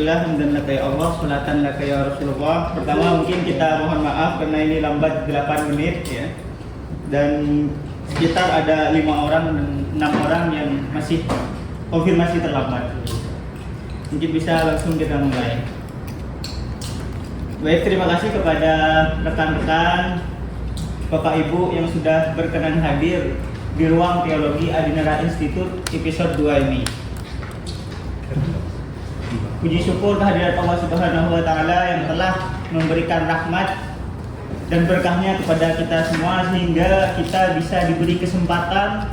Alhamdulillah, hamdan laka ya Allah, salatan laka ya Rasulullah. Pertama mungkin kita mohon maaf karena ini lambat 8 menit ya. Dan sekitar ada 5 orang dan 6 orang yang masih konfirmasi terlambat. Mungkin bisa langsung kita mulai. Baik, terima kasih kepada rekan-rekan Bapak Ibu yang sudah berkenan hadir di ruang Teologi Adinara Institute episode 2 ini. Puji syukur kehadirat Allah Subhanahu wa taala yang telah memberikan rahmat dan berkahnya kepada kita semua sehingga kita bisa diberi kesempatan,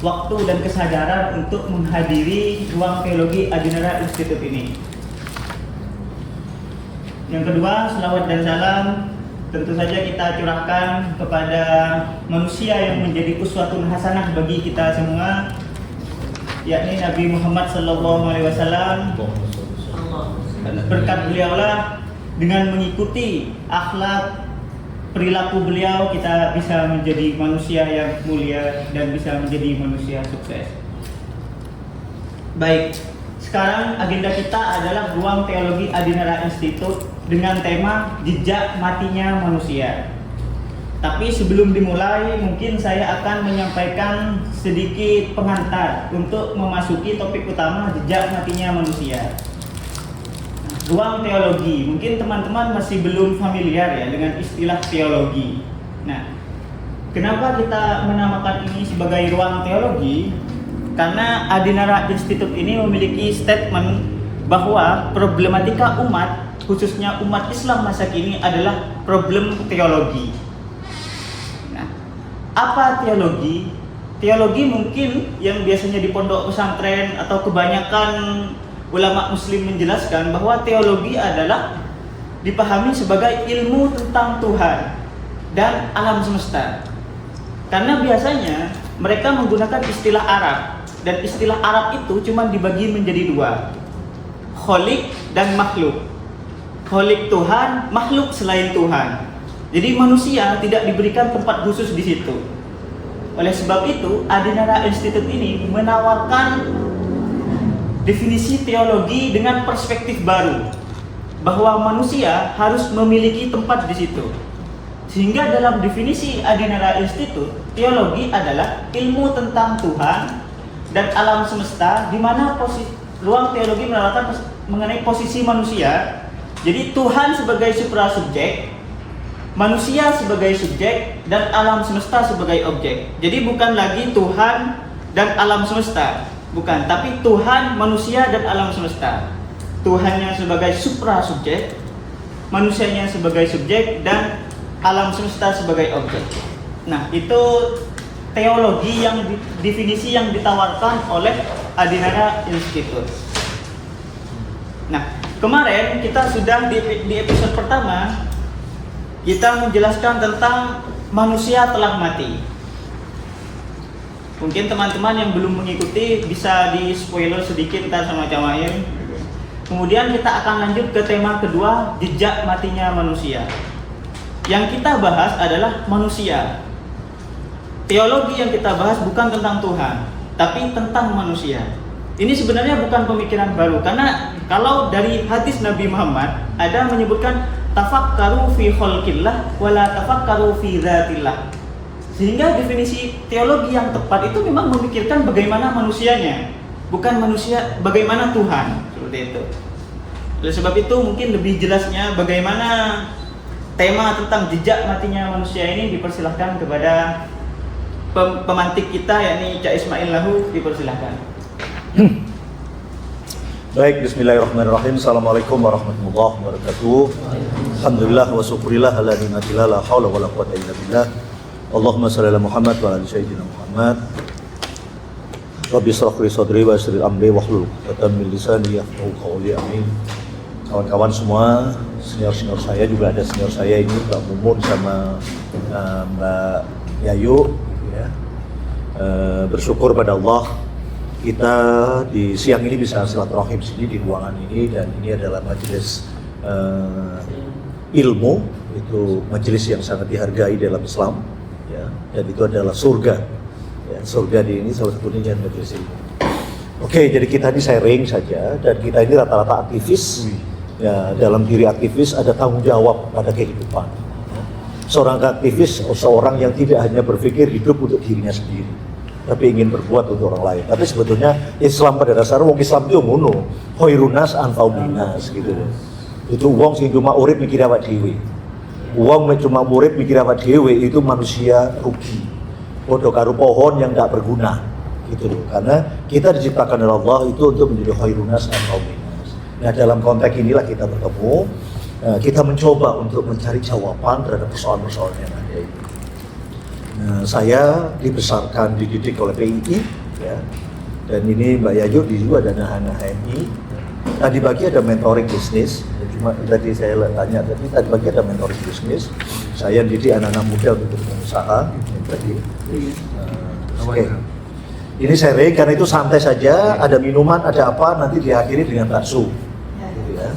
waktu dan kesadaran untuk menghadiri ruang Teologi Adinara Institute ini. Yang kedua, selawat dan salam tentu saja kita curahkan kepada manusia yang menjadi uswatun hasanah bagi kita semua, yakni Nabi Muhammad SAW. Berkat beliaulah, dengan mengikuti akhlak perilaku beliau, kita bisa menjadi manusia yang mulia dan bisa menjadi manusia sukses. Baik, sekarang agenda kita adalah ruang Teologi Adinara Institute dengan tema jejak matinya manusia. Tapi sebelum dimulai, mungkin saya akan menyampaikan sedikit pengantar untuk memasuki topik utama, jejak matinya manusia. Ruang teologi, mungkin teman-teman masih belum familiar ya dengan istilah teologi. Nah, kenapa kita menamakan ini sebagai ruang teologi? Karena Adinara Institute ini memiliki statement bahwa problematika umat, khususnya umat Islam masa kini, adalah problem teologi. Nah, apa teologi? Teologi mungkin yang biasanya di pondok pesantren atau kebanyakan ulama muslim menjelaskan bahwa teologi adalah dipahami sebagai ilmu tentang Tuhan dan alam semesta. Karena biasanya mereka menggunakan istilah Arab, dan istilah Arab itu cuma dibagi menjadi 2, kholik dan makhluk. Kholik Tuhan, makhluk selain Tuhan. Jadi manusia tidak diberikan tempat khusus di situ. Oleh sebab itu, Adinara Institute ini menawarkan definisi teologi dengan perspektif baru, bahwa manusia harus memiliki tempat di situ. Sehingga dalam definisi Adinara Institute, teologi adalah ilmu tentang Tuhan dan alam semesta, di mana ruang teologi menawarkan mengenai posisi manusia. Jadi Tuhan sebagai suprasubjek, manusia sebagai subjek, dan alam semesta sebagai objek. Jadi bukan lagi Tuhan dan alam semesta, bukan, tapi Tuhan, manusia, dan alam semesta. Tuhannya sebagai suprasubjek, manusianya sebagai subjek, dan alam semesta sebagai objek. Nah, itu teologi yang definisi yang ditawarkan oleh Adinara Institute. Nah, kemarin kita sudah di episode pertama kita menjelaskan tentang manusia telah mati. Mungkin teman-teman yang belum mengikuti bisa di spoiler sedikit ntar sama Camail. Kemudian kita akan lanjut ke tema kedua, jejak matinya manusia. Yang kita bahas adalah manusia. Teologi yang kita bahas bukan tentang Tuhan, tapi tentang manusia. Ini sebenarnya bukan pemikiran baru, karena kalau dari hadis Nabi Muhammad ada menyebutkan tafakkaru fi khalqillah wala tafakkaru fi dzatillah. Sehingga definisi teologi yang tepat itu memang memikirkan bagaimana manusianya, bukan manusia bagaimana Tuhan, seperti itu. Oleh sebab itu mungkin lebih jelasnya bagaimana tema tentang jejak matinya manusia ini dipersilahkan kepada pemantik kita, yakni Cak Ismail Lahu, dipersilahkan. Baik, bismillahirrahmanirrahim. Assalamualaikum warahmatullahi wabarakatuh. Alhamdulillah wa syukurillah ala ni'matillah, la haula wa la quwwata illa billah. Allahumma shalli ala Muhammad wa ala sayyidina Muhammad. Rabbi shrah li sadri wa yassir amri wahlul 'uqdatam min lisani yafqahu qawli. Amin. Kawan-kawan semua, senior-senior saya juga ada senior saya ini, Mbak Mumun sama Mbak Yayu ya. Bersyukur pada Allah kita di siang ini bisa silaturahim sini di ruangan ini, dan ini adalah majelis ilmu, itu majelis yang sangat dihargai dalam Islam ya, dan itu adalah surga ya, surga di ini salah satunya majelis ilmu. Oke, jadi kita ini sharing saja, dan kita ini rata-rata aktivis. Ya, dalam diri aktivis ada tanggung jawab pada kehidupan. Seorang aktivis, seorang yang tidak hanya berpikir hidup untuk dirinya sendiri, tapi ingin berbuat untuk orang lain. Tapi sebetulnya Islam pada dasarnya, wong Islam itu ngono, khairunas anfa'unas gitu. Itu wong sing cuma urip mikir awak dhewe. Wong cuma urip mikir awak dhewe itu manusia rugi. Padha karo pohon yang tidak berguna. Gitu loh. Karena kita diciptakan oleh Allah itu untuk menjadi khairunas anfa'unas. Nah, dalam konteks inilah kita bertemu, kita mencoba untuk mencari jawaban terhadap persoalan-persoalan yang ada ini. Nah, saya dibesarkan, dididik oleh PII, ya. Dan ini Mbak Yayu juga ada HMI. Tadi pagi ada mentoring bisnis. Cuma tadi saya tanya, tadi pagi ada mentoring bisnis. Saya didik anak-anak muda untuk berusaha. Tadi. Oke. Ini sharing karena itu santai saja. Ada minuman, ada apa, nanti diakhiri dengan bakso. Gitu ya.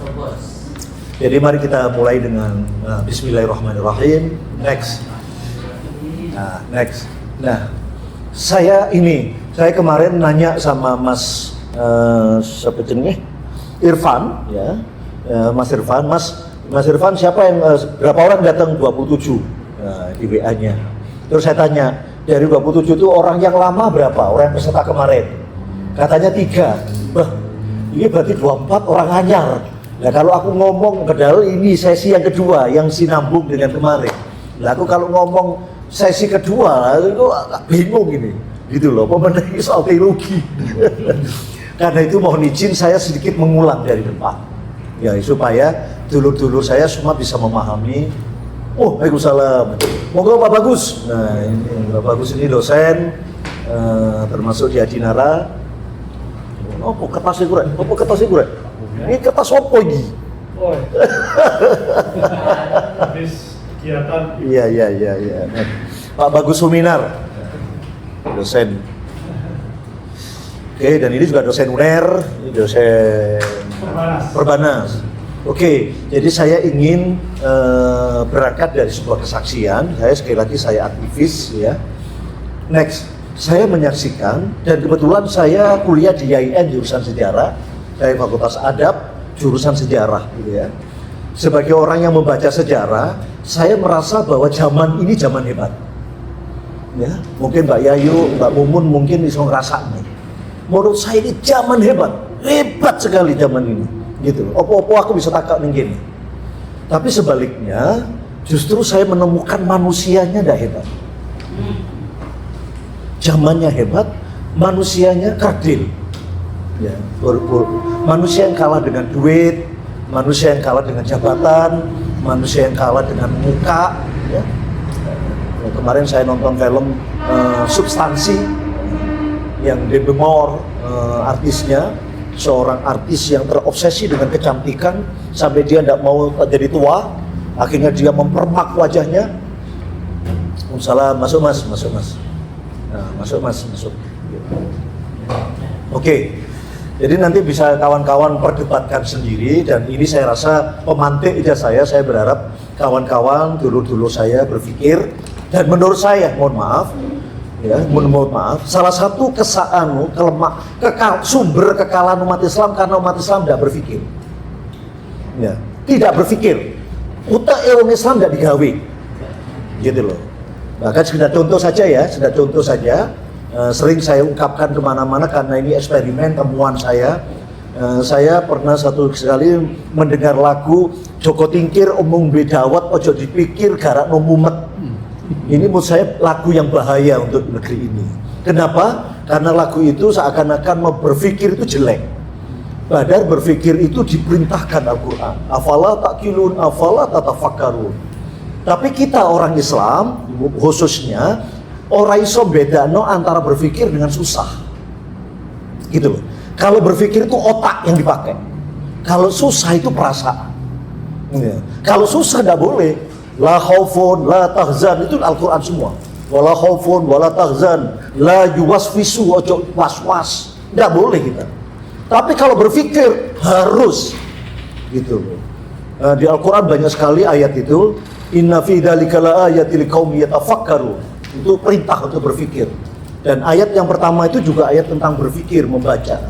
Jadi mari kita mulai dengan Bismillahirrahmanirrahim. Next. Nah, saya kemarin nanya sama Mas siapa jenenge? Irfan, ya. Mas Irfan siapa yang berapa orang datang 27 di WA-nya. Terus saya tanya, dari 27 itu orang yang lama berapa? Orang yang peserta kemarin? Katanya 3. Bah, ini berarti 24 orang anyar. Nah, kalau aku ngomong padahal ini sesi yang kedua yang sinambung dengan kemarin. Nah, aku kalau ngomong sesi kedua itu agak bingung ini. Gitu loh, pemenang soal teologi. Karena itu mohon izin saya sedikit mengulang dari depan. Ya, supaya dulur-dulur saya semua bisa memahami. Oh, Waalaikumsalam. Monggo Pak Bagus. Nah, ini Pak Bagus ini dosen termasuk di Adinara. Apa kertasnya kurang? Ini kertas apa ini? Oh. Habis kegiatan. Iya. Nah, Pak Bagus Suminar, dosen. Oke, dan ini juga dosen UNER, dosen Perbanas. Oke, jadi saya ingin berangkat dari sebuah kesaksian. Sekali lagi saya aktivis, ya. Next, saya menyaksikan dan kebetulan saya kuliah di IAIN jurusan sejarah. Saya Fakultas Adab jurusan sejarah, gitu ya. Sebagai orang yang membaca sejarah, saya merasa bahwa zaman ini zaman hebat. Ya, mungkin Mbak Yayu, Mbak Mumun mungkin bisa ngerasa nih. Menurut saya ini zaman hebat sekali zaman ini. Gitu. Opo-opo aku bisa takak nih gini. Tapi sebaliknya, justru saya menemukan manusianya tidak hebat. Zamannya hebat, manusianya kerdil. Ya, manusia yang kalah dengan duit, manusia yang kalah dengan jabatan, manusia yang kalah dengan muka. Ya. Kemarin saya nonton film Substansi yang Demi Moore artisnya, seorang artis yang terobsesi dengan kecantikan sampai dia tidak mau jadi tua, akhirnya dia mempermak wajahnya. Salam, masuk mas. Nah, masuk. Oke. Jadi nanti bisa kawan-kawan perdebatkan sendiri, dan ini saya rasa pemantik ijazah saya berharap kawan-kawan dulu saya berpikir, dan menurut saya mohon maaf, salah satu sumber kekalahan umat Islam karena umat Islam tidak berpikir. Ya, tidak berpikir. Utak orang Islam tidak digawe. Gitu loh. Bahkan sudah contoh saja. Sering saya ungkapkan kemana-mana karena ini eksperimen temuan saya. Saya pernah satu kali mendengar lagu Joko Tingkir omong bedawat ojo dipikir garak no mumet. Ini menurut saya lagu yang bahaya untuk negeri ini. Kenapa? Karena lagu itu seakan-akan mau berpikir itu jelek. Padahal berpikir itu diperintahkan Al-Quran. Afala ta'qilun, afala tatafakkarun. Tapi kita orang Islam khususnya orang iso bedano antara berpikir dengan susah. Gitu loh. Kalau berpikir itu otak yang dipakai. Kalau susah itu perasaan. Ya. Kalau susah tidak boleh. La khaufun, la tahzan, itu Al-Quran semua. Wala khaufun, wala tahzan, la yuwaswisu, ojo was-was. Tidak boleh kita. Tapi kalau berpikir harus. Gitu loh. Di Al-Quran banyak sekali ayat itu. Inna fi dzalika la ayatil liqaumin yatafakkarun. Itu perintah untuk berpikir. Dan ayat yang pertama itu juga ayat tentang berpikir, membaca.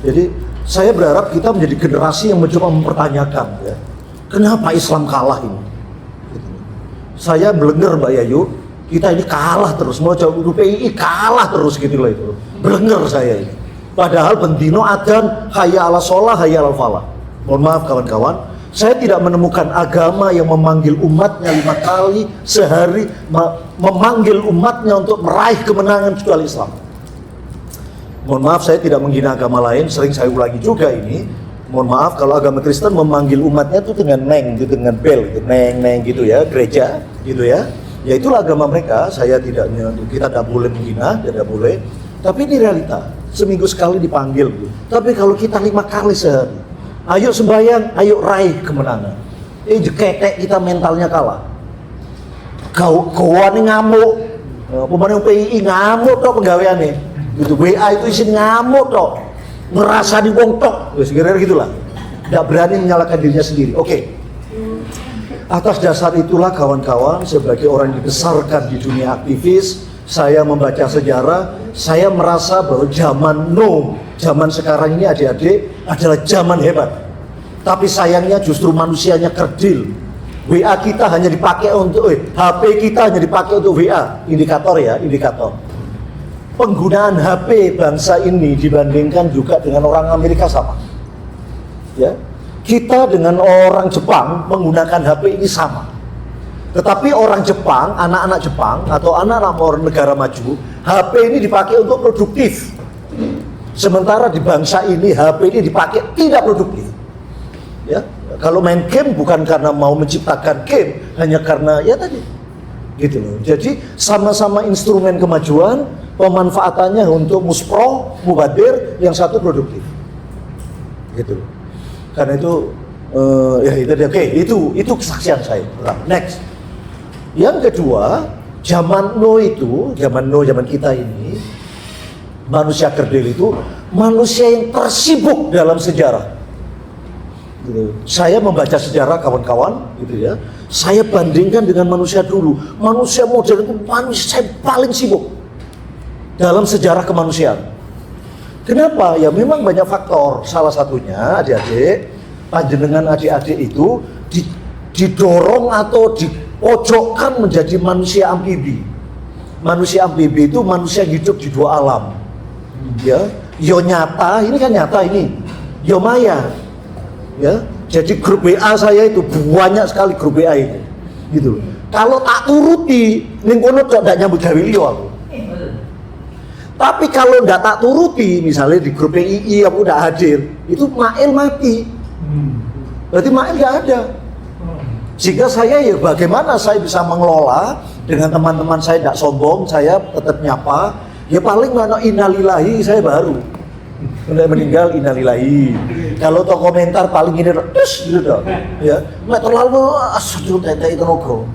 Jadi saya berharap kita menjadi generasi yang mencoba mempertanyakan, ya, kenapa Islam kalah ini? Gitu. Saya belenger Mbak Yayu, kita ini kalah terus, mau jauh PII kalah terus gitu loh itu. Belenger saya ini. Padahal bentino adzan hayya ala sholah, hayya ala falah. Mohon maaf kawan-kawan, saya tidak menemukan agama yang memanggil umatnya 5 kali sehari, memanggil umatnya untuk meraih kemenangan kecuali Islam. Mohon maaf, saya tidak menghina agama lain, sering saya ulangi juga ini. Mohon maaf kalau agama Kristen memanggil umatnya itu dengan neng, gitu, dengan bel, gitu, neng gitu ya, gereja, gitu ya. Ya itulah agama mereka. Kita tidak boleh menghina, tidak boleh. Tapi ini realita, seminggu sekali dipanggil. Gitu. Tapi kalau kita 5 kali sehari, ayo sembahyang, ayo raih kemenangan. Jeketek kita mentalnya kalah. Kawan ngamuk, pemain PII ngamuk toh pegawaiannya. Gitu, WA itu isi ngamuk toh, ngerasa di wong tok, kira-kira gitulah. Tidak berani menyalahkan dirinya sendiri. Oke. Atas dasar itulah kawan-kawan, sebagai orang yang dibesarkan di dunia aktivis, saya membaca sejarah, saya merasa bahwa zaman sekarang ini adik-adik adalah zaman hebat. Tapi sayangnya justru manusianya kerdil. WA kita hanya dipakai untuk HP kita hanya dipakai untuk WA, indikator ya, indikator. Penggunaan HP bangsa ini dibandingkan juga dengan orang Amerika sama. Ya. Kita dengan orang Jepang menggunakan HP ini sama. Tetapi orang Jepang, anak-anak Jepang atau anak-anak orang negara maju, HP ini dipakai untuk produktif. Sementara di bangsa ini HP ini dipakai tidak produktif. Ya, kalau main game bukan karena mau menciptakan game, hanya karena ya tadi. Gitu loh. Jadi sama-sama instrumen kemajuan, pemanfaatannya untuk muspro, mubadir, yang satu produktif. Gitu loh. Karena itu ya itu dia. Oke, itu kesaksian saya. Next. Yang kedua, zaman kita ini, manusia kerdil itu manusia yang tersibuk dalam sejarah. Gitu. Saya membaca sejarah kawan-kawan, gitu ya. Saya bandingkan dengan manusia dulu. Manusia modern itu manusia paling sibuk dalam sejarah kemanusiaan. Kenapa? Ya memang banyak faktor. Salah satunya adik-adik, panjenengan adik-adik itu didorong atau dipojokkan menjadi manusia amfibi. Manusia amfibi itu manusia yang hidup di 2 alam. Ya, yo nyata, ini kan nyata ini. Yo maya. Ya, jadi grup WA saya itu banyak sekali grup WA itu. Gitu. Kalau tak turuti, ning kono kok ndak nyambut gawe liya aku. Tapi kalau nggak tak turuti, misalnya di grup PII aku udah hadir, itu Mail mati. Berarti Mail nggak ada. Sehingga saya ya bagaimana saya bisa mengelola dengan teman-teman saya tidak sombong, saya tetap nyapa. Ya paling mana innalillahi saya baru. Udah meninggal innalillahi. Kalau toh komentar paling ini terus gitu dong. Ya, nggak terlalu asal tete itu nogo.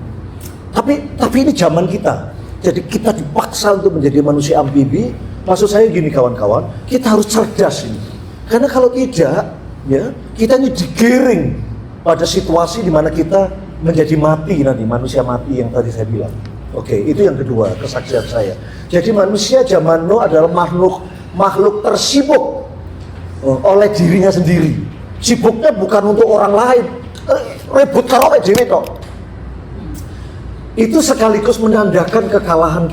Tapi ini zaman kita. Jadi kita dipaksa untuk menjadi manusia amfibi. Maksud saya gini kawan-kawan, kita harus cerdas ini. Karena kalau tidak, ya kita ini digiring pada situasi di mana kita menjadi mati nanti, manusia mati yang tadi saya bilang. Oke, itu yang kedua kesaksian saya. Jadi manusia zaman now adalah makhluk tersibuk oleh dirinya sendiri. Sibuknya bukan untuk orang lain. Ribut karo dhewe tok. Itu sekaligus menandakan kekalahan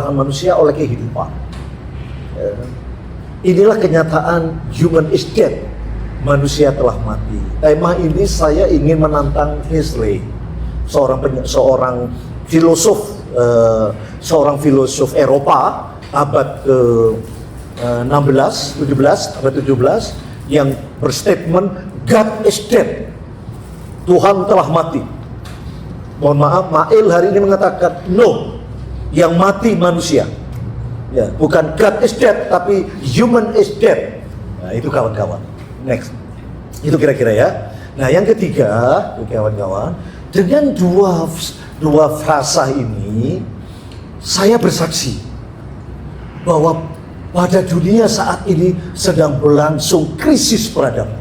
manusia oleh kehidupan. Inilah kenyataan human is dead. Manusia telah mati. Tema ini saya ingin menantang Nietzsche, seorang filosof Eropa abad ke-16, 17, abad 17 yang berstatement God is dead. Tuhan telah mati. Mohon maaf, Mail hari ini mengatakan no, yang mati manusia. Ya, bukan God is dead, tapi human is dead. Nah, itu kawan-kawan. Next. Itu kira-kira ya. Nah, yang ketiga, kawan-kawan, dengan dua frasa ini, saya bersaksi bahwa pada dunia saat ini sedang berlangsung krisis peradaban.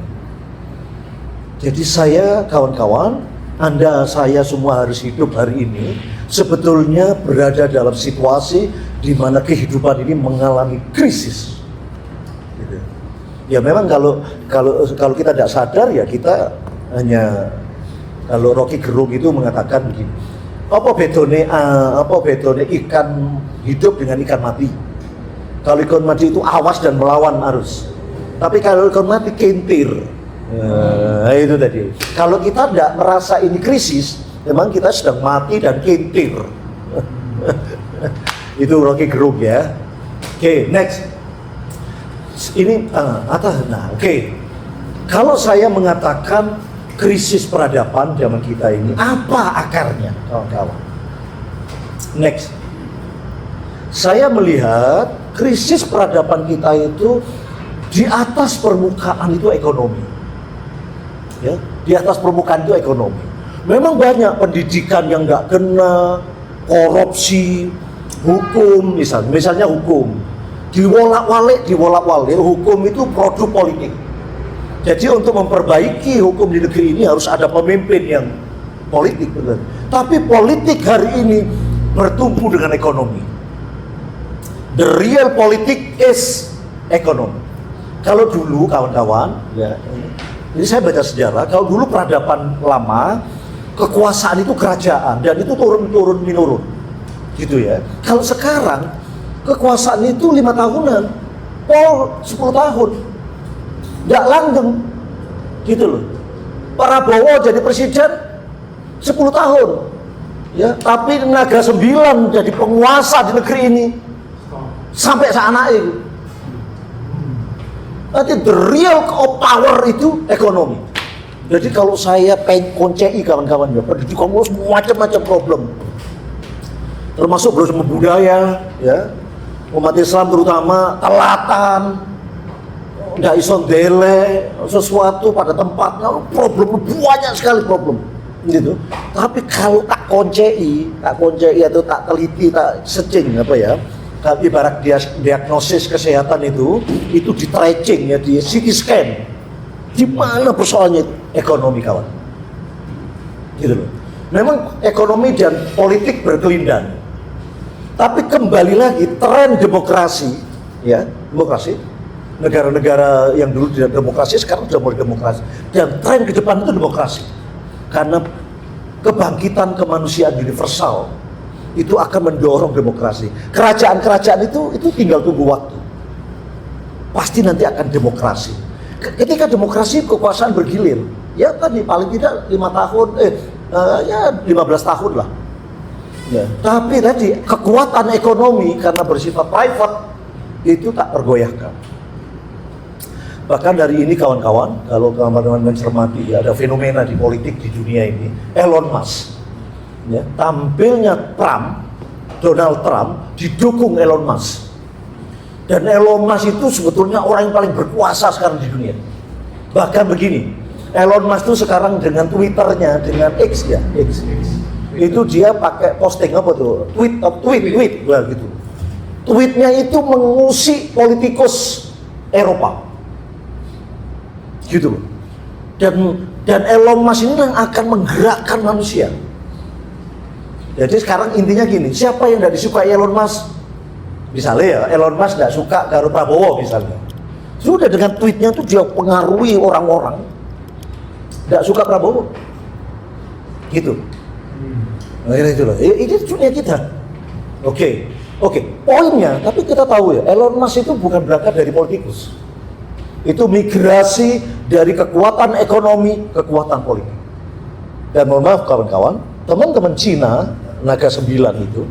Jadi saya, kawan-kawan, Anda, saya semua harus hidup hari ini sebetulnya berada dalam situasi di mana kehidupan ini mengalami krisis. Gitu. Ya memang kalau kita tidak sadar ya kita hanya, kalau Rocky Gerung itu mengatakan begini, apa bedone ikan hidup dengan ikan mati? Kalau ikan mati itu awas dan melawan arus, tapi kalau ikan mati kentir. Nah, itu tadi. Kalau kita tidak merasa ini krisis, memang kita sedang mati dan kentir. Itu Rocky Gerung ya. Oke, next. Ini oke. Kalau saya mengatakan krisis peradaban zaman kita ini, apa akarnya, kawan-kawan? Next. Saya melihat krisis peradaban kita itu di atas permukaan itu ekonomi. Ya, di atas permukaan itu ekonomi. Memang banyak pendidikan yang nggak kena, korupsi, hukum misalnya hukum diwolak-walik hukum itu produk politik. Jadi untuk memperbaiki hukum di negeri ini harus ada pemimpin yang politik, benar. Tapi politik hari ini bertumpu dengan ekonomi. The real politik is ekonomi. Kalau dulu kawan-kawan, ya, ini saya baca sejarah. Kalau dulu peradaban lama, kekuasaan itu kerajaan dan itu turun menurun. Gitu ya. Kalau sekarang kekuasaan itu 5 tahunan, 10 tahun, nggak langgeng, gitu loh. Prabowo jadi presiden 10 tahun, ya. Tapi Naga 9 jadi penguasa di negeri ini sampai seanak itu. Nanti the real power itu ekonomi. Jadi kalau saya pengen koncei kawan-kawan ya, pendidikan macam-macam problem. Termasuk berusaha budaya, ya, umat Islam terutama telatan, nggak iso dele sesuatu pada tempatnya, problem banyak sekali problem, gitu. Tapi kalau tak koncei atau tak teliti, tak searching apa ya, kalau ibarat diagnosis kesehatan itu di tracing ya, di CT scan, di mana persoalannya ekonomi kawan, gitu loh. Memang ekonomi dan politik berkelindan. Tapi kembali lagi tren demokrasi, ya, demokrasi. Negara-negara yang dulu tidak demokrasi sekarang sudah mulai demokrasi. Dan tren ke depan itu demokrasi. Karena kebangkitan kemanusiaan universal itu akan mendorong demokrasi. Kerajaan-kerajaan itu tinggal tunggu waktu. Pasti nanti akan demokrasi. Ketika demokrasi kekuasaan bergilir, ya tadi paling tidak 5 tahun, 15 tahun lah. Ya. Tapi tadi kekuatan ekonomi karena bersifat private itu tak tergoyahkan. Bahkan dari ini kawan-kawan, kalau kawan-kawan mencermati, ya, ada fenomena di politik di dunia ini. Elon Musk, ya, tampilnya Donald Trump didukung Elon Musk. Dan Elon Musk itu sebetulnya orang yang paling berkuasa sekarang di dunia. Bahkan begini, Elon Musk itu sekarang dengan Twitternya, dengan X, itu dia pakai posting apa tuh? Tweet, wah gitu. Tweetnya itu mengusik politikus Eropa, gitu loh. Dan Elon Musk ini yang akan menggerakkan manusia. Jadi sekarang intinya gini, siapa yang tidak disukai Elon Musk? Misalnya ya, Elon Musk tidak suka karo Prabowo misalnya. Sudah dengan tweetnya tuh dia pengaruhi orang-orang tidak suka Prabowo, gitu. Akhirnya itu loh, ini dunia kita. Oke. Poinnya, tapi kita tahu ya, Elon Musk itu bukan berangkat dari politikus. Itu migrasi dari kekuatan ekonomi, kekuatan politik. Dan mohon maaf kawan-kawan, teman-teman Cina, Naga 9 itu,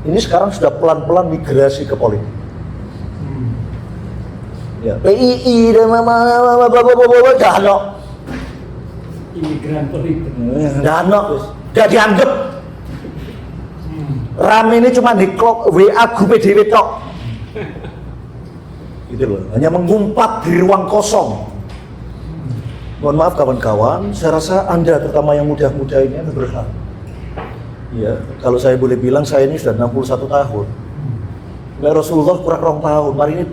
ini sekarang sudah pelan-pelan migrasi ke politik. Ya, PII dan dano. Imigran politik. Dano, gak dianggap. Rame ini cuma di WA grup PDW tok. Gitu loh, hanya mengumpat di ruang kosong. Mohon maaf kawan-kawan, saya rasa Anda terutama yang muda-muda ini Anda berhak. Ya, kalau saya boleh bilang saya ini sudah 61 tahun. Nah, Rasulullah kurang 2 tahun, mari ini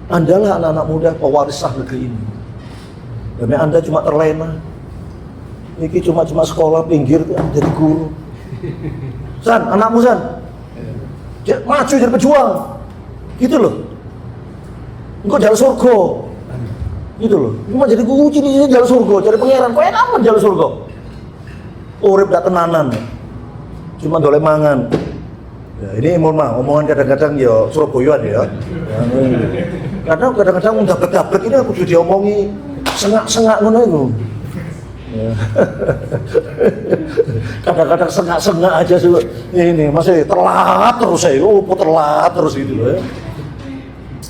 Anda lah anak-anak muda pewarisah negeri ini. Dan Anda cuma terlena. Ini cuma sekolah pinggir jadi guru. San, anakmu San. maju jadi pejuang, gitu loh. Engkau jalan surga, gitu loh. Cuma jadi kunci di jalan surga, cari pangeran. Kau enak aman jalan surga. Urip dak tenanan, cuma golek mangan. Ya, ini mohon maaf, omongan kadang-kadang ya Surabayaan ya. Karena kadang-kadang dablek-dablek ini aku sudah diomongi sengak-sengak ngono itu. Ya. Kadang-kadang sengak-sengak aja sih. Ini masih telat terus saya, telat terus gitu loh ya.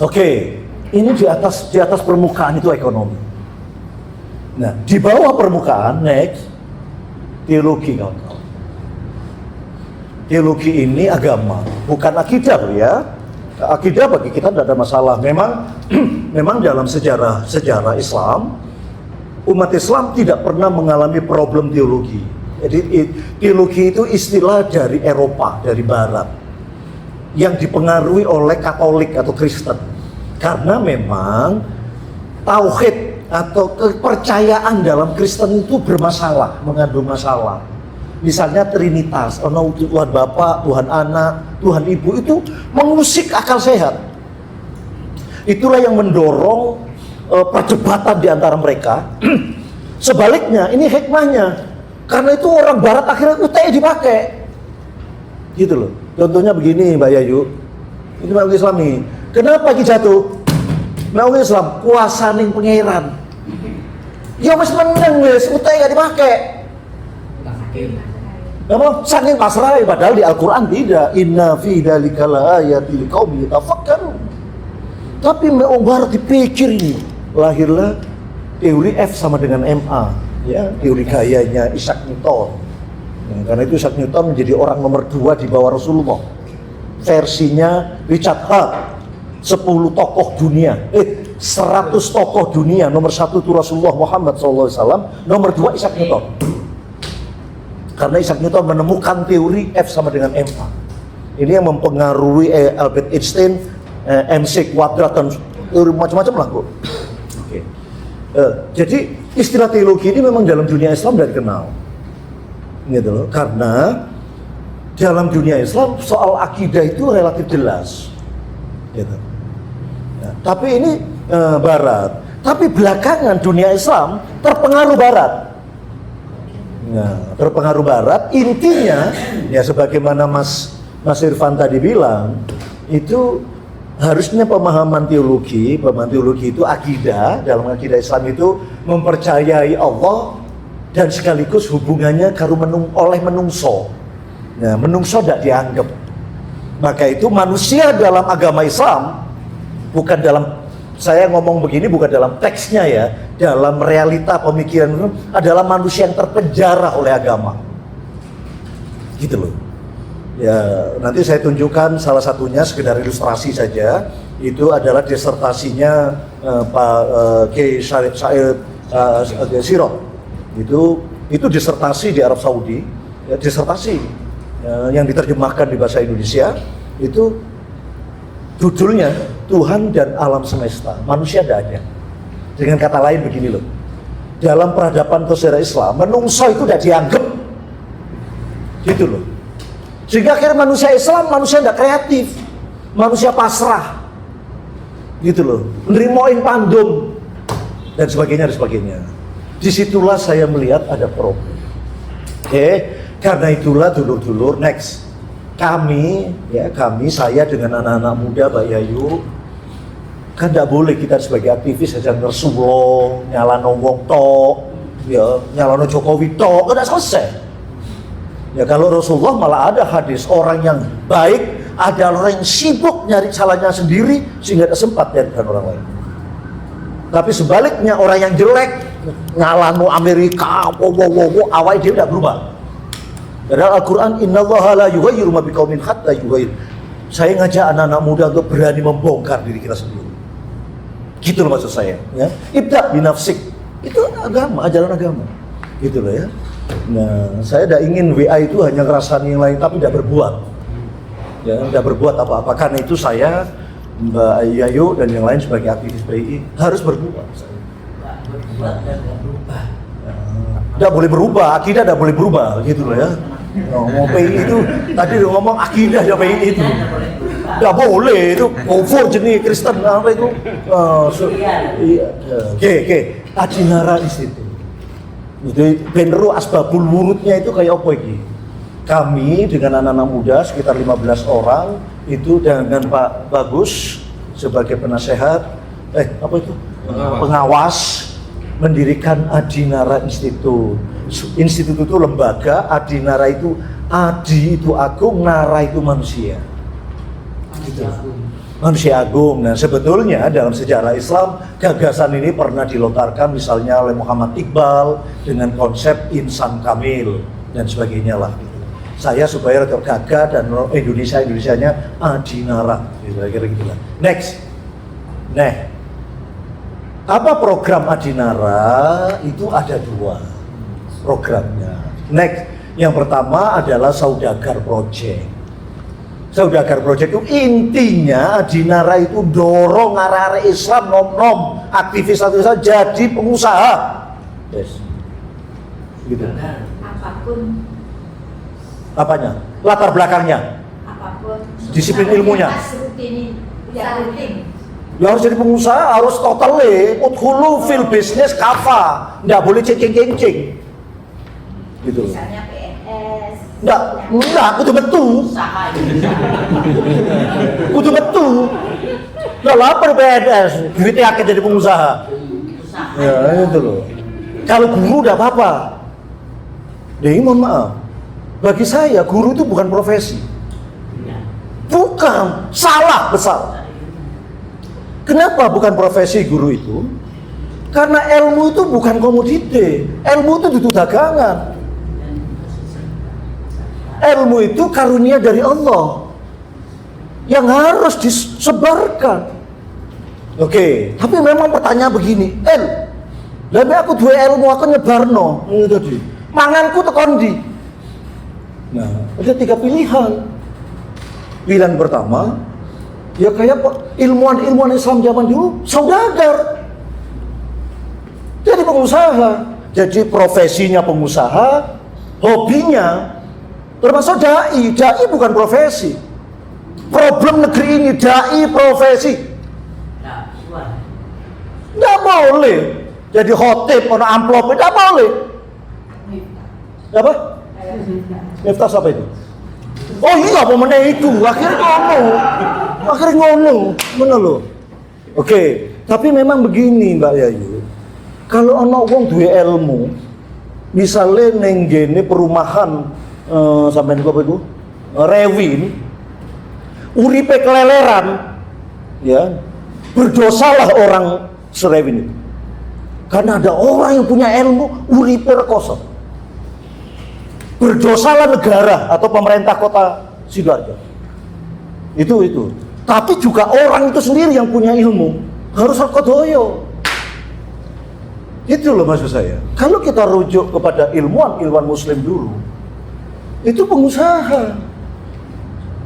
Oke, ini di atas permukaan itu ekonomi. Nah, di bawah permukaan next teologi kawan-kawan. Teologi ini agama, bukan akidah ya. Akidah bagi kita tidak ada masalah. Memang dalam sejarah Islam, umat Islam tidak pernah mengalami problem teologi. Jadi teologi itu istilah dari Eropa, dari Barat, yang dipengaruhi oleh Katolik atau Kristen. Karena memang tauhid atau kepercayaan dalam Kristen itu bermasalah, mengandung masalah. Misalnya Trinitas, Tuhan Bapa, Tuhan Anak, Tuhan Ibu itu mengusik akal sehat. Itulah yang mendorong perdebatan di antara mereka. Sebaliknya, ini hikmahnya. Karena itu orang Barat akhirnya UTE dipakai. Gitu loh. Contohnya begini Mbak Yayu. Ini Mbak Islam nih. Kenapa Ki jatuh? Mbak Islam, kuasa ning pangeran. Ya wis meneng wis, UTE gak dipakai. Apa? Saking pasrah, padahal di Al-Quran tidak. Inna fi dzalika laayatil liqaumin yatafakkarun. Tapi Barat dipikir ini, lahirlah teori F sama dengan MA, ya, teori gayanya Isaac Newton. Karena itu Isaac Newton menjadi orang nomor 2 di bawah Rasulullah. Versinya Richard Hart, 10 tokoh dunia, 100 tokoh dunia, nomor 1 itu Rasulullah Muhammad SAW, nomor 2 Isaac Newton. Karena Isaac Newton menemukan teori F sama dengan MA. Ini yang mempengaruhi Albert Einstein, MC kuadrat dan teori macam-macam lah kok. Oke. Jadi istilah teologi ini memang dalam dunia Islam sudah dikenal, gitu loh. Karena dalam dunia Islam soal akidah itu relatif jelas, gitu. Nah, tapi ini Barat. Tapi belakangan dunia Islam terpengaruh Barat. Nah, terpengaruh Barat, intinya ya sebagaimana Mas Irfan tadi bilang, itu harusnya pemahaman teologi itu akidah, dalam akidah Islam itu mempercayai Allah dan sekaligus hubungannya oleh menungso. Nah, menungso tidak dianggap. Maka itu manusia dalam agama Islam, bukan dalam, saya ngomong begini bukan dalam teksnya ya, dalam realita pemikiran adalah manusia yang terpenjara oleh agama. Gitu loh. Ya, nanti saya tunjukkan salah satunya sekedar ilustrasi saja. Itu adalah disertasinya Pak Kiai Syarif Said Sirot. Itu disertasi di Arab Saudi, ya, disertasi yang diterjemahkan di bahasa Indonesia. Itu judulnya Tuhan dan Alam Semesta, manusia tidak ada. Dengan kata lain begini loh, dalam peradaban sejarah Islam, menungso itu tidak dianggap, gitu loh. Sehingga akhirnya manusia Islam, manusia tidak kreatif, manusia pasrah, gitu loh, nerimain pandum dan sebagainya. Disitulah saya melihat ada problem. Oke, karena itulah dulur-dulur, next. Kami, saya dengan anak-anak muda, Mbak Yayu, kan tidak boleh kita sebagai aktivis saja ngersulong, nyalano wong tok, ya, nyalano Jokowi tok, tidak selesai. Ya kalau Rasulullah malah ada hadis, orang yang baik adalah orang yang sibuk nyari salahnya sendiri sehingga tidak sempat nyarikan orang lain. Tapi sebaliknya orang yang jelek, nyalano Amerika, awal dia tidak berubah. Padahal Al-Quran, innallaha la yughayyiru ma biqaumin hatta yughayyiru. Saya ngajak anak-anak muda untuk berani membongkar diri kita sendiri. Gitu loh maksud saya, ya. Ibda' binafsik. Itu agama, ajaran agama. Gitu loh ya. Nah, saya tidak ingin WA itu hanya ngerasani yang lain tapi tidak berbuat. Ya, tidak berbuat apa-apa. Karena itu saya, Mbak Yayu dan yang lain sebagai aktivis PII harus berbuat. Tidak boleh berubah, akidah tidak boleh berubah, gitu loh ya. Ngomong PI itu tadi udah ngomong akidah ya PI itu. Nggak boleh itu kufur jenis Kristen apa itu? Iya. Oke. Adinara Institute. Jadi beneru asbabul wurudnya itu kayak apa iki? Kami dengan anak-anak muda sekitar 15 orang itu dengan Pak Bagus sebagai penasehat pengawas mendirikan Adinara Institute. Institut itu lembaga, Adinara itu Adi itu agung, Nara itu manusia. Gitu. Manusia agung. Nah, sebetulnya dalam sejarah Islam gagasan ini pernah dilontarkan misalnya oleh Muhammad Iqbal dengan konsep insan kamil dan sebagainya lah. Saya supaya rada gagah dan Indonesianya Adinara, kira-kira gitulah. Next. Nah, apa program Adinara? Itu ada 2 programnya. Next, yang pertama adalah Saudagar Project. Saudagar Project itu intinya Adinara itu dorong arah-arah Islam nom-nom aktivis jadi pengusaha. Yes. Gitu. Apapun. Apanya? Latar belakangnya. Apapun. Disiplin ilmunya. Rutin. Ya harus jadi pengusaha, harus totally udhulu fil bisnis kafa, nggak boleh cengking-cengking gitu. Misalnya PNS. Nggak, kudu betul. Kudu betul. Nggak lapar PNS, duitnya akan jadi pengusaha. Ya itu loh. Kalau guru nggak apa-apa. Jadi mohon maaf, bagi saya guru itu bukan profesi. Bukan, salah besar. Kenapa bukan profesi guru itu? Karena ilmu itu bukan komoditi, ilmu itu duduk dagangan. Ilmu itu karunia dari Allah yang harus disebarkan. Oke, tapi memang pertanyaan begini, tapi aku dua ilmu aku nyebarno, ini tadi. Manganku tekon ndi? Nah, ada 3 pilihan. Pilihan pertama, ya kayak ilmuwan Islam zaman dulu, saudagar. Jadi pengusaha, jadi profesinya pengusaha, hobinya termasuk dai. Dai bukan profesi. Problem negeri ini dai profesi. Nggak boleh. Jadi khotib, ono amplop, nggak boleh. Apa? Miftah apa itu? Oh iya, pemenang itu. Akhirnya ngono. Mana lo? Oke, tapi memang begini Mbak Yayu. Kalau ono wong duwe ilmu, misalnya neng gene perumahan sampai apa itu? Rewin, uripe keleleran, ya berdosalah orang serewin itu. Karena ada orang yang punya ilmu, uripe rekoso. Berdosalah negara atau pemerintah kota Sidoarjo. Itu. Tapi juga orang itu sendiri yang punya ilmu harus rekodoyo. Itu loh maksud saya. Kalau kita rujuk kepada ilmuwan muslim dulu, itu pengusaha.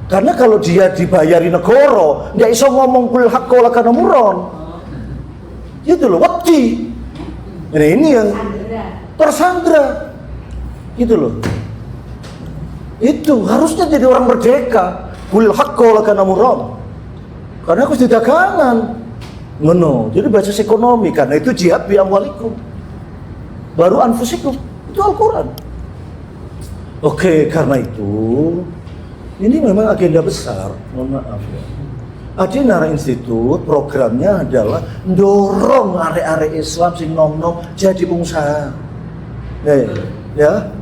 Karena kalau dia dibayari negara, nggak bisa ngomong kul haqqa wala kana muron. Itu loh, wedi. Nah, ini yang tersandra. Gitu loh. Itu harusnya jadi orang merdeka. Kul haqqa wala kana muron. Karena aku di dagangan. Ngono. Jadi basis ekonomi, karena itu jihad bi amwalikum. Baru anfusikum. Itu Al-Qur'an. Oke, karena itu ini memang agenda besar. Mohon maaf ya. Adinara Institute programnya adalah dorong arek-arek Islam sing nom-nom jadi pengusaha. Ya.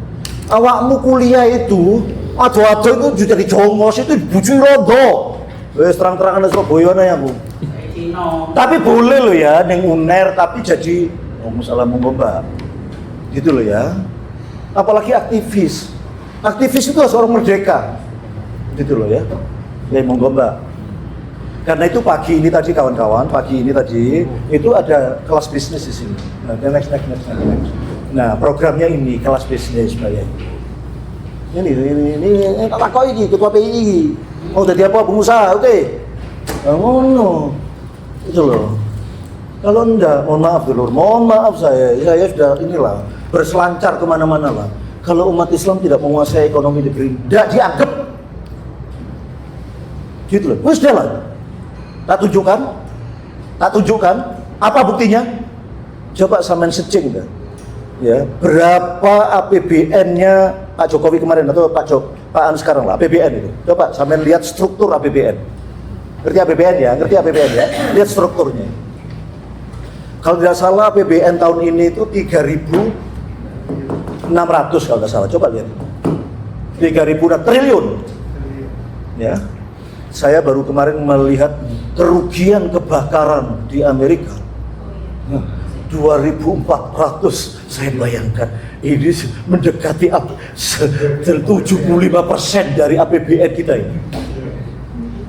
Awakmu kuliah itu, ado-ado itu jadi jongos itu bujui rondo. Wes terang-terangan Surabaya ya aku. Tapi boleh loh ya, neng UNER tapi jadi masalah Mbak. Gitu loh ya. Apalagi aktivis. Aktivis itu harus orang merdeka. Gitu loh ya. Ya monggo Mbak. Karena itu pagi ini tadi kawan-kawan, itu ada kelas bisnis di sini. Nah, next. Nah, programnya ini kelas bisnis Mbak ya. Ini tak kok iki ketua PI. Mau jadi apa pengusaha, oke. Ngono. Itu loh. Kalau enggak, mohon maaf dulu. Mohon maaf saya sudah inilah berselancar kemana-mana lah. kalau umat Islam tidak menguasai ekonomi negeri, tidak dianggap. Gitu loh. Wes lah. Tak tunjukkan. Apa buktinya? Coba sampean secing dah. Ya, berapa APBN-nya Pak Jokowi kemarin atau Pak Anies sekarang lah, APBN itu. Coba sampean lihat struktur APBN. Ngerti APBN ya? Lihat strukturnya. Kalau tidak salah APBN tahun ini itu 3.600 kalau tidak salah. Coba lihat. 3.000 triliun. Ya. Saya baru kemarin melihat kerugian kebakaran di Amerika. 2.400. Saya bayangkan ini mendekati 75% dari APBN kita ini.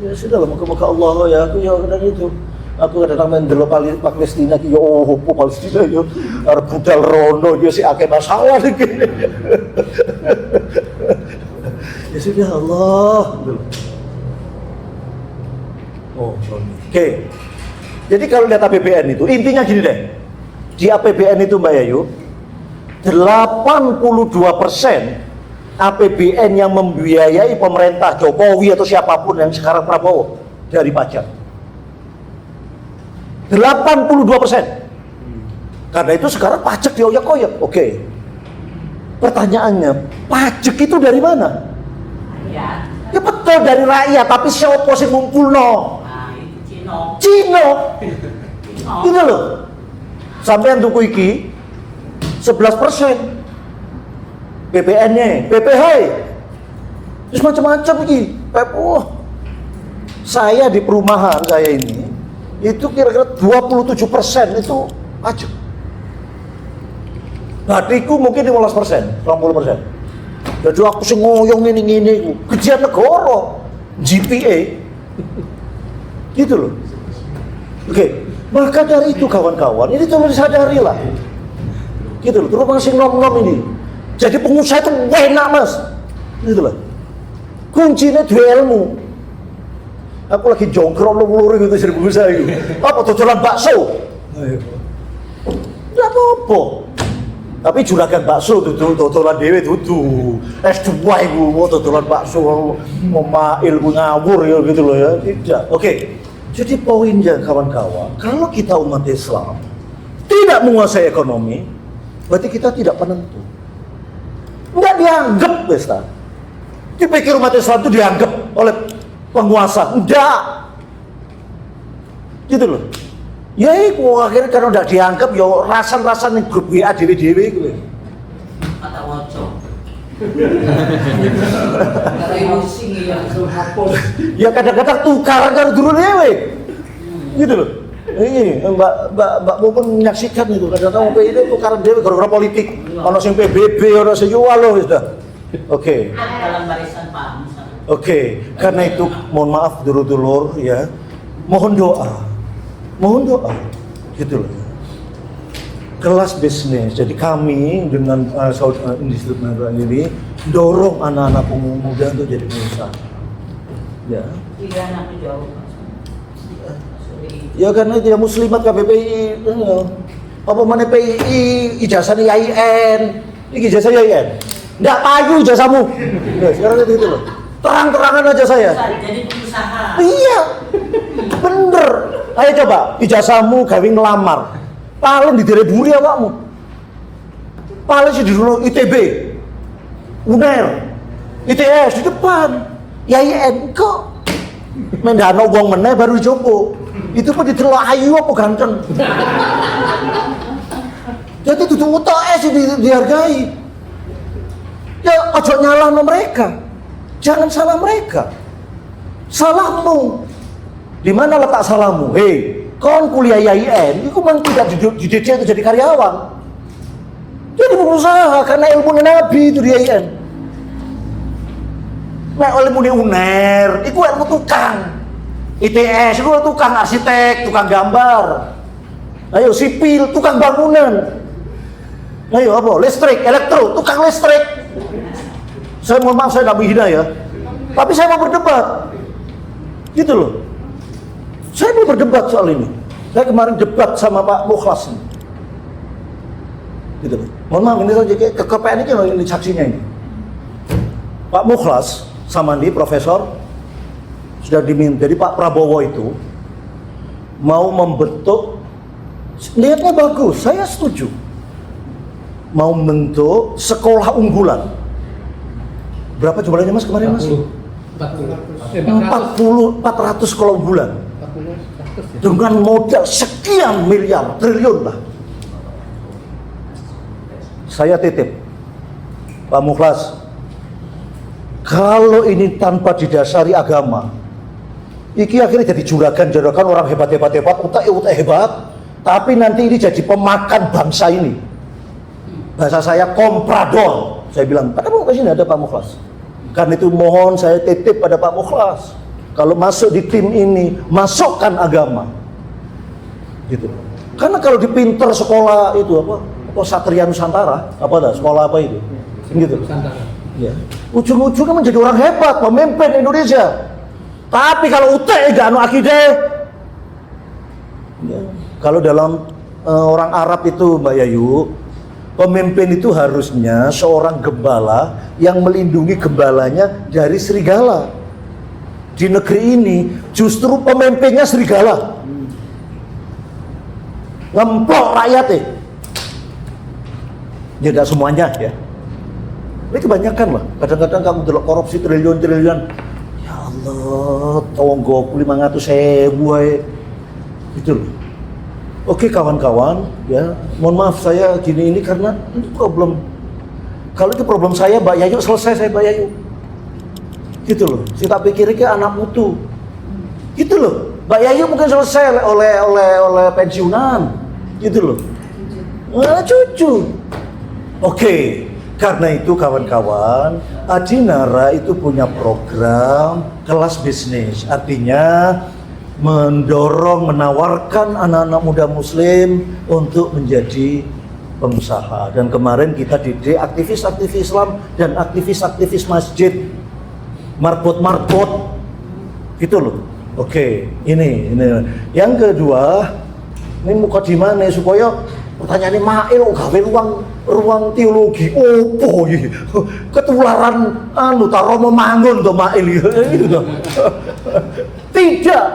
Ya sudah lah, moga-moga Allah ya, aku ya kadang itu. Aku kadang main delok Palestina ki yo opo Palestina yo arep budal rono yo sik akeh masalah iki. Ya sudah Allah. Oke. Jadi kalau lihat APBN itu intinya gini deh. Di APBN itu Mbak Yayu 82% APBN yang membiayai pemerintah Jokowi atau siapapun yang sekarang Prabowo dari pajak. 82%. Karena itu sekarang pajak dioyak-oyak. Oke. Pertanyaannya, pajak itu dari mana? Ya. Ya betul dari rakyat, tapi siapa sih ngumpul no? Nah, itu Cino. Cino. Gitu loh. Sampai yang tuku iki 11% BPN-nya, BPH, terus macam-macam iki. Saya di perumahan saya ini itu kira-kira 27% itu pajak. Batiku mungkin 15%, 20%. Jadi aku sih ngoyong ini kejian negara, GPA, gitu loh. Oke. Maka dari itu kawan-kawan, ini tolong disadari lah. Gitu loh, terus masih nom-nom ini. Jadi pengusaha itu enak mas. Gitu loh. Kuncinya dua ilmu. Aku lagi jongkrok lu gitu jadi pengusaha itu. Apa dodolan bakso? Enggak apa-apa. Tapi juragan bakso dodolan dewe dudu. S2 iku mau dodolan bakso mau ilmu ngawur ya gitu loh ya. Tidak. Oke. Jadi poinnya kawan-kawan, kalau kita umat Islam tidak menguasai ekonomi, berarti kita tidak penentu. Enggak dianggap, Besta. Dipikir umat Islam itu dianggap oleh penguasa. Enggak. Gitu loh. Ya itu akhirnya karena udah dianggap, ya rasan-rasan yang grup WA dewe-dewe gitu. Kata wocok. Kata emosi ya, langsung hapus. Ya kadang-kadang tukaran kan dulu dewe. Gitu loh. Ini Mbak Mumun menyaksikan itu kadang-kadang itu tukaran dewe gara-gara politik. Ono sing PBB, ono sing jual loh sudah. Oke. Dalam barisan Pak Musa. Oke, karena itu mohon maaf dulur-dulur ya. Mohon doa. Gitu loh. Kelas bisnis. Jadi kami dengan industri penerbangan ini dorong anak-anak muda untuk jadi pengusaha. Ya. Pilihan aku jauh. Ya karena itu ya muslimat KBPI. Apa mana PI ijazahnya IAIN. Ini ijazah IAIN. Enggak payu ijazahmu. Ya, sekarang gitu loh. Terang-terangan aja saya. Jadi pengusaha. Iya. Bener. Ayo coba ijazahmu gawe ngelamar. Paling didireburi awakmu. Paling sih dulu ITB, UNER, ITS di depan. IAIN kok mendano wong meneh baru dicoba. Itu pun ditelok ayu apa ganteng. Jadi itu utak sih dihargai. Ya ojo nyalahno mereka. Jangan salah mereka. Salahmu. Di mana letak salahmu? Hei, kon kuliah IAIN, itu memang tidak dididik itu jadi karyawan. Jadi pengusaha karena ilmu Nabi itu di IAIN. Nah, ilmu di UNER, itu ilmu tukang. ITS itu tukang arsitek, tukang gambar. Ayo sipil, tukang bangunan. Ayo apa? Listrik, elektro, tukang listrik. Saya mohon maaf saya tidak menghina ya. Tapi saya mau berdebat. Gitu loh. Saya mau berdebat soal ini. Saya kemarin debat sama Pak Mukhlas. Gitu loh. Mohon maaf ini saja kekepean ini saksinya ini. Pak Mukhlas Samandi, profesor, sudah diminta. Jadi Pak Prabowo itu mau membentuk, niatnya bagus, saya setuju. Mau membentuk sekolah unggulan. Berapa jumlahnya Mas kemarin Mas? 400 sekolah unggulan. Dengan modal sekian miliar, triliun lah. Saya titip Pak Mukhlas, kalau ini tanpa didasari agama, iki akhirnya jadi juragan orang hebat, utak hebat, tapi nanti ini jadi pemakan bangsa ini. Bahasa saya komprador. Saya bilang, kenapa ke sini ada Pak Mukhlas? Karena itu mohon saya titip pada Pak Mukhlas, kalau masuk di tim ini, masukkan agama. Gitu. Karena kalau di pinter sekolah itu apa Satria Nusantara, apa dah sekolah apa itu? Gitu. Ya. Ujung-ujungnya menjadi orang hebat, pemimpin Indonesia. Tapi kalau UTE gak anu akidah, ya. Kalau dalam orang Arab itu Mbak Yayu, pemimpin itu harusnya seorang gembala yang melindungi gembalanya dari serigala. Di negeri ini justru pemimpinnya serigala, ngemplok rakyatnya. Ya tidak semuanya ya. Ini kebanyakan lah. Kadang-kadang kamu delok korupsi triliun-triliun. Ya Allah, tonggo 500.000 wae. Itu loh. Oke kawan-kawan, ya mohon maaf saya gini ini karena ini problem. Kalau itu problem saya, Mbak Yayu selesai saya Mbak Yayu. Gitu loh. Kita pikir ke anak mutu. Gitu loh. Mbak Yayu mungkin selesai oleh pensiunan. Gitu loh. Cucu. Oke. Karena itu kawan-kawan, Adinara itu punya program kelas bisnis. Artinya mendorong, menawarkan anak-anak muda muslim untuk menjadi pengusaha. Dan kemarin kita didik aktivis-aktivis Islam dan aktivis-aktivis masjid, marbot gitu loh. Oke, ini yang kedua, ini mukadimahnya supaya pertanyaannya Mail gawe ruang teologi opo iki ketularan Romo Mangun to Mail gitu. Tidak.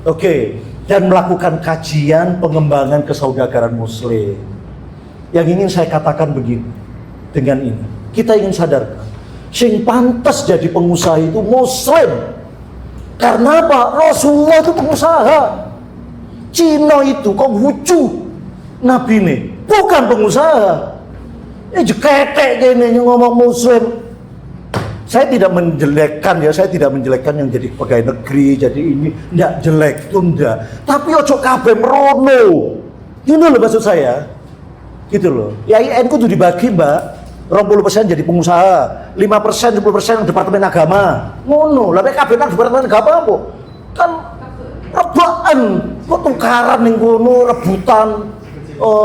Oke, dan melakukan kajian pengembangan kesaudaraan muslim. Yang ingin saya katakan begini, dengan ini kita ingin sadarkan, sing pantas jadi pengusaha itu muslim. Karena apa? Rasulullah itu pengusaha. Cina itu Konghucu Nabi ini bukan pengusaha. Jeketek gini ngomong muslim. Saya tidak menjelekkan ya, saya tidak menjelekkan yang jadi pegawai negeri, jadi ini enggak jelek, itu enggak. Tapi ojo kabeh merono. Ini loh maksud saya. Gitu loh. Ya IN ku tuh dibagi, Mbak. 20% jadi pengusaha, 5%, 10% departemen agama. Ngono, lah kabeh nang departemen agama apa? Kan rebakan, kok tukaran ning kono, rebutan,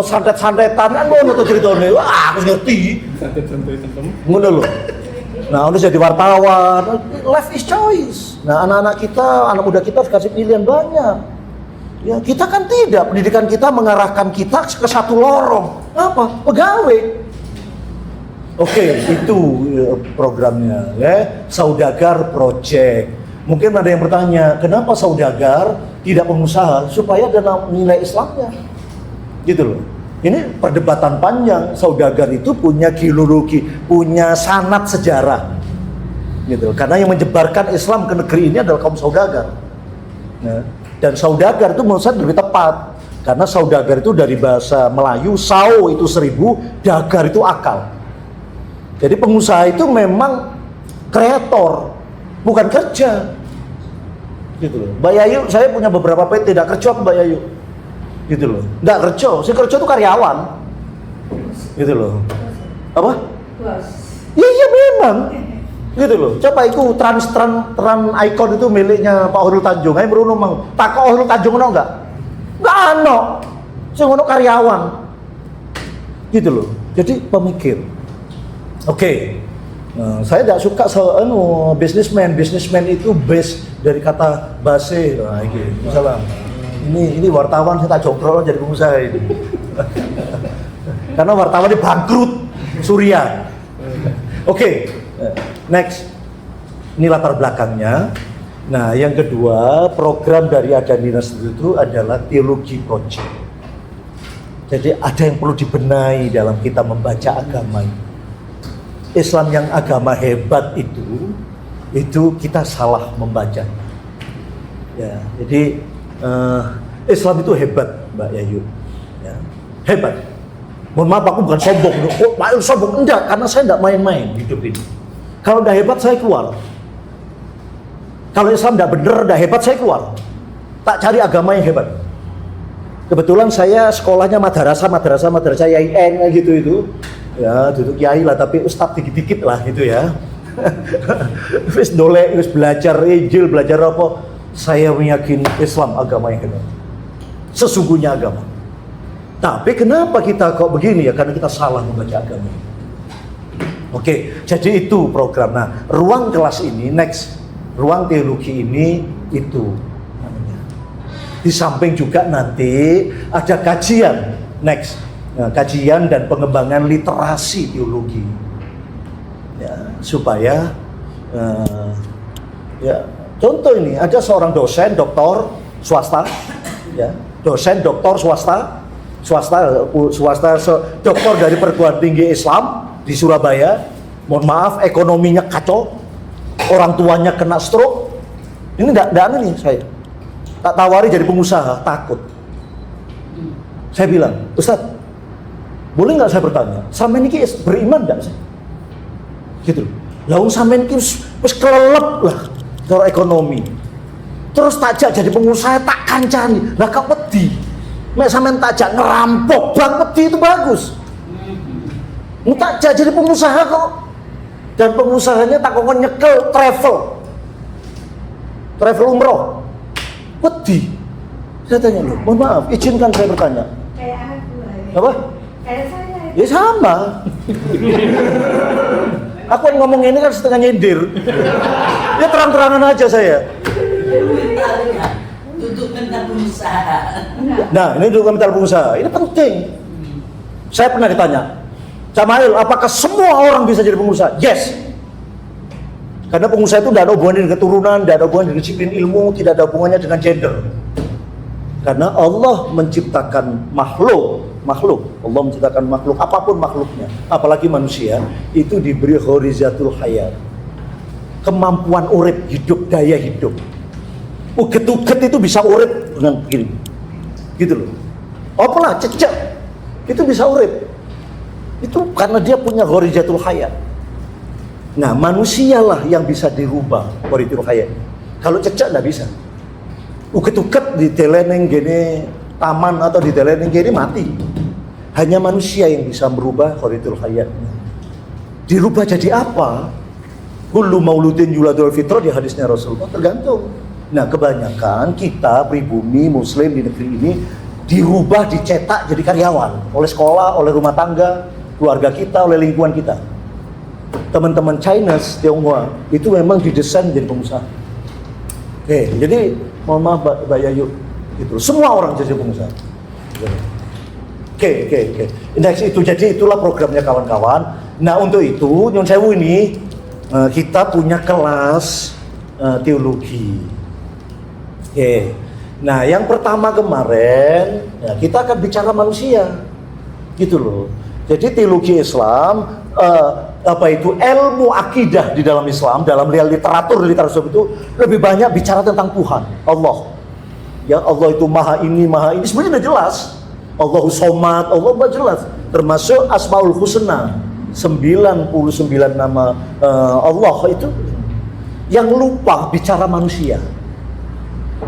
santet-santetan kan ngono to ceritane. Wah, aku ngerti. Santet-santetan. Ngono loh. Nah, udah jadi wartawan, life is choice. Nah, anak-anak kita, anak muda kita harus kasih pilihan banyak. Ya, kita kan tidak, pendidikan kita mengarahkan kita ke satu lorong. Apa? Pegawai. Oke, itu programnya ya, Saudagar Project. Mungkin ada yang bertanya, kenapa saudagar tidak pengusaha? Supaya ada nilai Islamnya. Gitu loh. Ini perdebatan panjang. Saudagar itu punya genealogi, punya sanad sejarah, gitu. Karena yang menyebarkan Islam ke negeri ini adalah kaum saudagar. Nah, dan saudagar itu menurut saya lebih tepat, karena saudagar itu dari bahasa Melayu, sau itu 1000, dagar itu akal. Jadi pengusaha itu memang kreator, bukan kerja, gitu loh. Mbak Yayu, saya punya beberapa PT, tidak kerja Mbak Yayu. Gitu loh, nggak kerja, si kerja itu karyawan, gitu loh. Apa? Iya memang, gitu loh. Coba itu trans icon itu miliknya Pak Horul Tanjung. Ayo meruno mang, tak kok Horul Tanjung ono nggak ono, si ono karyawan, gitu loh. Jadi pemikir. Oke. Nah, saya tidak suka bisnismen itu base dari kata base. Nah, gitu. Misalnya. Ini wartawan saya tak jobrol jadi pengusaha ini. Karena wartawannya bangkrut, Surya. Oke, next. Ini latar belakangnya. Nah, yang kedua, program dari Adhan Institute itu adalah teologi project. Jadi ada yang perlu dibenahi dalam kita membaca agama ini. Islam yang agama hebat itu kita salah membaca. Ya, jadi Islam itu hebat, Mbak Yayu. Ya, hebat. Mohon maaf, aku bukan sombong. Oh, sombong enggak, karena saya enggak main-main hidup ini. Kalau udah hebat saya keluar. Kalau Islam enggak bener, enggak hebat saya keluar. Tak cari agama yang hebat. Kebetulan saya sekolahnya madrasah YIN gitu itu. Ya, duduk kiai lah, tapi ustadz dikit-dikit lah gitu ya. Wis dolek, wis belajar Injil, belajar apa? Saya meyakini Islam agama yang hebat. Sesungguhnya agama. Tapi kenapa kita kok begini ya? Karena kita salah membaca agama. Oke, jadi itu program. Nah, ruang kelas ini next. Ruang teologi ini itu namanya. Di samping juga nanti ada kajian next. Nah, kajian dan pengembangan literasi teologi. Ya, supaya ya contoh ini ada seorang dosen doktor swasta ya, dosen doktor swasta doktor dari perguruan tinggi Islam di Surabaya. Mohon maaf, ekonominya kacau, orang tuanya kena stroke. Ini enggak aneh nih saya. Tak tawari jadi pengusaha, takut. Saya bilang, Ustadz, boleh nggak saya bertanya, sampean iki beriman nggak sih? Gitu. Lalu sampean iki wis kelelep lah cara ekonomi. Terus takjak jadi pengusaha tak kancani. Lah kok wedi. Mek sampean takjak ngerampok bang wedi itu bagus. Takjak jadi pengusaha kok. Dan pengusahanya tak kok nyekel travel umroh. Wedi. Saya tanya lu, mohon maaf, izinkan saya bertanya. Kayak aku. Apa? Kayak saya. Ya sama. Aku yang ngomong ini kan setengah nyindir. Ya terang-terangan aja saya. Duduk mental pengusaha. Nah, ini duduk mental pengusaha. Ini penting. Saya pernah ditanya, Camail, apakah semua orang bisa jadi pengusaha? Yes. Karena pengusaha itu tidak ada hubungannya dengan keturunan, tidak ada hubungannya dengan disiplin ilmu, tidak ada hubungannya dengan gender. Karena Allah menciptakan makhluk. Allah menciptakan makhluk, apapun makhluknya, apalagi manusia, itu diberi horizatul hayat. Kemampuan urip, hidup, daya hidup. Uget-uget itu bisa urip dengan begini. Gitu loh. Apalah, cecek. Itu bisa urip. Itu karena dia punya horizatul hayat. Nah, manusialah yang bisa dirubah horizatul hayat. Kalau cecek enggak bisa. Uget-uget di teleneng gini taman atau di teleneng gini mati. Hanya manusia yang bisa merubah horizatul hayatnya. Dirubah jadi apa? Kullu mauludin yuladul fitrah di hadisnya Rasulullah, tergantung. Nah, kebanyakan kita pribumi muslim di negeri ini dirubah, dicetak jadi karyawan oleh sekolah, oleh rumah tangga, keluarga kita, oleh lingkungan kita. Teman-teman Chinese, Tionghoa itu memang didesain jadi pengusaha. Oke, jadi mohon maaf Mbak Yayu, gitu. Semua orang jadi pengusaha. Oke. Indeks itu, jadi itulah programnya kawan-kawan. Nah, untuk itu Nyun Sewu ini kita punya kelas teologi. Oke. Nah, yang pertama kemarin ya, kita akan bicara manusia, gitu loh. Jadi teologi Islam, ilmu akidah di dalam Islam, dalam literatur itu lebih banyak bicara tentang Tuhan, Allah. Ya, Allah itu maha ini, sebenarnya udah jelas. Allahu Somad, Allah udah jelas. Termasuk Asmaul Husna, 99 nama Allah itu. Yang lupa bicara manusia.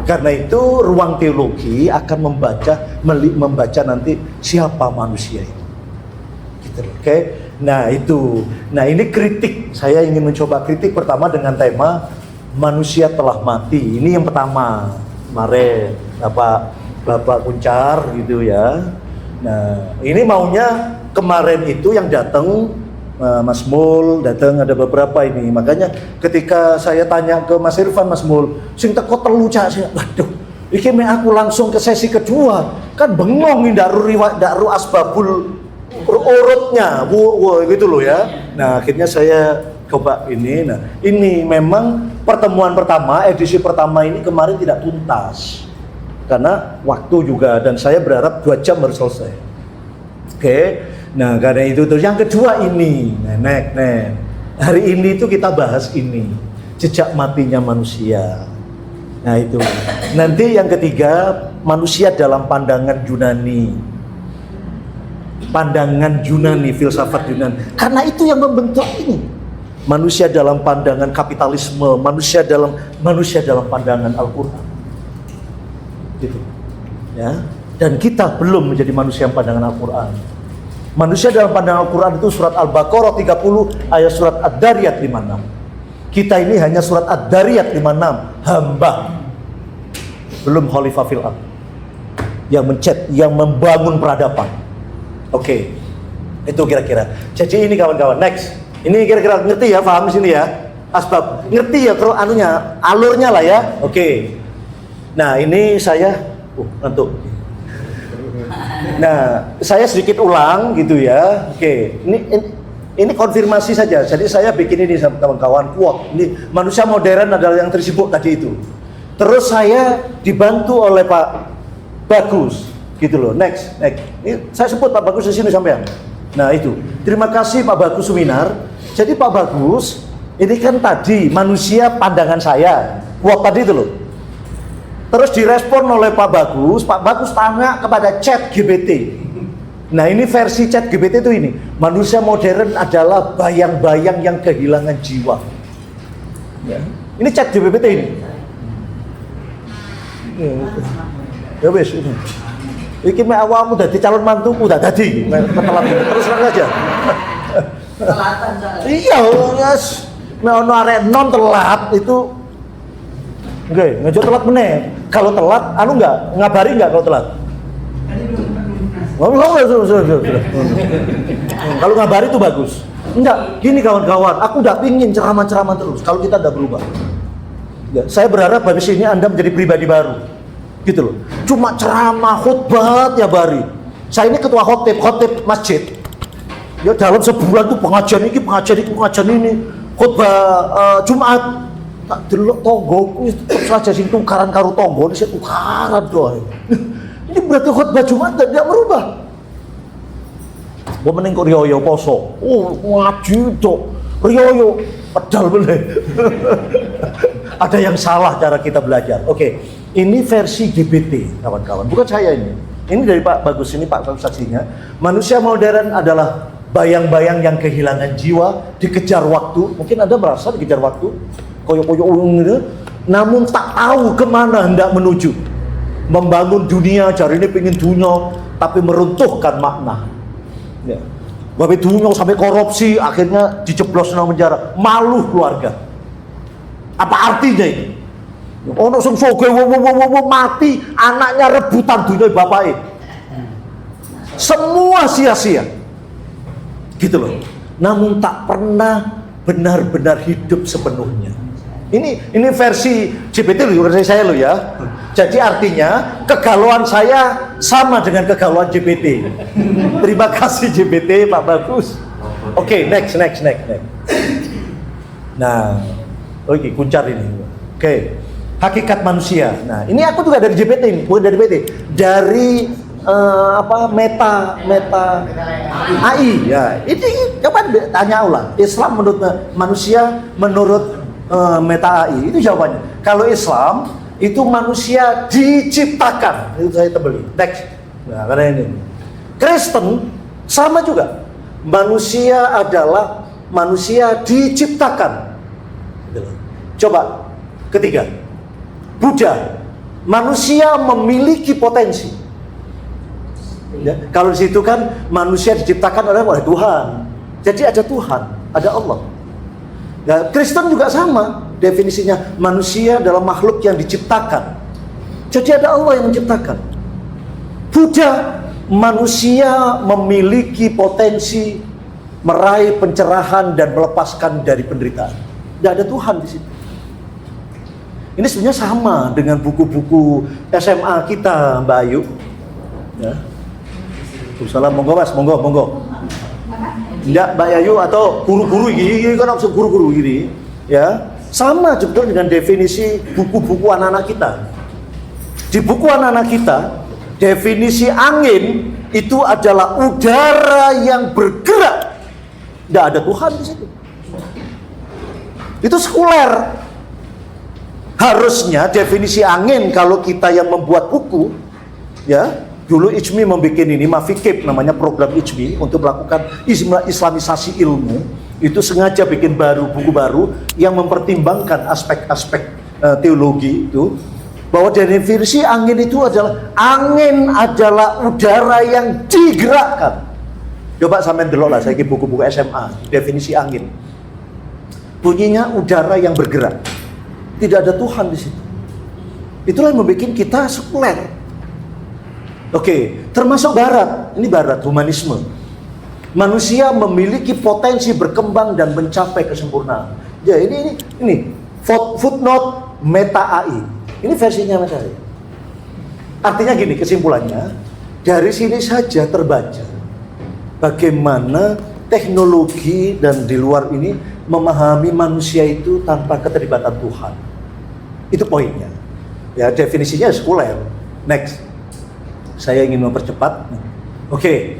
Karena itu ruang teologi akan membaca nanti siapa manusia itu. Gitu, oke? Nah itu, ini kritik. Saya ingin mencoba kritik pertama dengan tema manusia telah mati. Ini yang pertama, kemarin Bapak Kuncar gitu ya. Nah ini maunya kemarin itu yang datang Mas Mul, datang ada beberapa ini. Makanya ketika saya tanya ke Mas Irfan, Mas Mul, sing teko telu cak sih. Waduh, iki aku langsung ke sesi kedua. Kan bengong ini daru asbabul urutnya, gitu loh ya. Nah, akhirnya saya coba ini. Nah, ini memang pertemuan pertama, edisi pertama ini kemarin tidak tuntas. Karena waktu juga, dan saya berharap 2 jam harus selesai. Oke. Nah, karena itu terus yang kedua ini. Nek. Hari ini itu kita bahas ini. Jejak matinya manusia. Nah, itu. Nanti yang ketiga, manusia dalam pandangan Yunani. Pandangan Yunani, filsafat Yunani. Karena itu yang membentuk ini. Manusia dalam pandangan kapitalisme, manusia dalam pandangan Al-Qur'an. Gitu. Ya. Dan kita belum menjadi manusia yang pandangan Al-Qur'an. Manusia dalam pandangan Al-Qur'an itu surat Al-Baqarah 30 ayat surat Ad-Dariyat 56. Kita ini hanya surat Ad-Dariyat 56, hamba. Belum khalifah fil ardh. Yang membangun peradaban. Oke. Itu kira-kira. Jadi ini kawan-kawan, next. Ini kira-kira ngerti ya, paham di sini ya? Asbab. Ngerti ya kalau alurnya lah ya. Oke. Nah, ini saya ngantuk. Nah, saya sedikit ulang gitu ya. Oke. Ini konfirmasi saja. Jadi saya bikin ini sama kawan-kawan. Ini manusia modern adalah yang tersibuk tadi itu. Terus saya dibantu oleh Pak Bagus, gitu loh. Next. Ini saya sebut Pak Bagus di sini sampean. Nah itu. Terima kasih Pak Bagus Suminar. Jadi Pak Bagus, ini kan tadi manusia pandangan saya. Tadi itu loh. Terus direspon oleh Pak Bagus tanya kepada ChatGPT. Nah ini versi ChatGPT itu ini. Manusia modern adalah bayang-bayang yang kehilangan jiwa. Ya. Ini ChatGPT ini. Ya wes ini. Iki mek awakmu dadi calon mantuku dak dadi. Terus terang aja. Telatan saya. Iya, yes. Nek ono arek non telat itu nggih, ngejo telat meneh. Kalau telat ngabari enggak kalau telat? Kalau ngabari itu bagus. Enggak, gini kawan-kawan, aku udah pingin ceramah-ceramah terus kalau kita udah berubah. Ya, saya berharap habis ini Anda menjadi pribadi baru. Gitu loh. Cuma ceramah, khutbah tiap hari. Saya ini ketua khotib masjid. Ya dalam sebulan tuh pengajian ini, khutbah Jumat. Tak delok tonggoku tetep saja sing tukaran karo tonggone sik tukaran doa. Ini berarti khutbah Jumat tidak merubah. Mbok meneng kok riyo poso. Oh, ngaji tok. Riyo pedal meneh. Ada yang salah cara kita belajar. Oke. Ini versi GPT, kawan-kawan. Bukan saya ini. Ini dari Pak Bagus, ini Pak Bagus saksinya. Manusia modern adalah bayang-bayang yang kehilangan jiwa, dikejar waktu. Mungkin Anda merasa dikejar waktu, koyo-koyo gitu. Namun tak tahu kemana hendak menuju. Membangun dunia, cari ini pengen dunia, tapi meruntuhkan makna. Ya. Bapak dunia sampai korupsi, akhirnya dijeblos dalam penjara. Malu keluarga. Apa artinya ini? Ono sing soge mati, anaknya rebutan dunia bapaknya. Semua sia-sia. Gitu loh. Namun tak pernah benar-benar hidup sepenuhnya. Ini versi GPT loh, versi saya loh ya. Jadi artinya kegalauan saya sama dengan kegalauan GPT. Terima kasih GPT Pak Bagus. Oke, next. Nah, oke, kuncar ini. Oke. Hakikat manusia. Nah, ini aku juga dari GPT ini, bukan dari GPT. Dari meta AI ya. Ini coba tanya ulang. Islam menurut manusia menurut meta AI itu jawabannya. Kalau Islam itu manusia diciptakan. Itu saya tebeli. Next. Nah, karena ini. Kristen sama juga. Manusia adalah manusia diciptakan. Coba ketiga. Buddha, manusia memiliki potensi. Ya, kalau di situ kan manusia diciptakan oleh Tuhan. Jadi ada Tuhan, ada Allah. Nah, Kristen juga sama definisinya, manusia adalah makhluk yang diciptakan. Jadi ada Allah yang menciptakan. Buddha, manusia memiliki potensi meraih pencerahan dan melepaskan dari penderitaan. Tidak ada Tuhan di situ. Ini sebenarnya sama dengan buku-buku SMA kita, Mbak Ayu. Ya. Salam, monggo Mas, monggo. Enggak, Mbak Yayu atau guru-guru ini kan maksud guru-guru ini, ya. Sama sebetulnya dengan definisi buku-buku anak-anak kita. Di buku anak-anak kita, definisi angin itu adalah udara yang bergerak. Tidak ada Tuhan di situ. Itu sekuler. Harusnya definisi angin kalau kita yang membuat buku, ya, dulu IJMI membuat ini, Mafikib namanya program IJMI untuk melakukan islamisasi ilmu, itu sengaja bikin buku baru yang mempertimbangkan aspek-aspek teologi itu, bahwa definisi angin itu adalah udara yang digerakkan. Coba sampai delok lah, saya buku-buku SMA, definisi angin. Bunyinya udara yang bergerak. Tidak ada Tuhan di situ. Itulah yang membuat kita sekuler. Oke, termasuk Barat. Ini Barat, humanisme. Manusia memiliki potensi berkembang dan mencapai kesempurnaan. Ya, ini footnote Meta AI. Ini versinya saya. Artinya gini, kesimpulannya, dari sini saja terbaca bagaimana teknologi dan di luar ini memahami manusia itu tanpa keterlibatan Tuhan. Itu poinnya. Ya, definisinya sekuler. Next. Saya ingin mempercepat. Oke.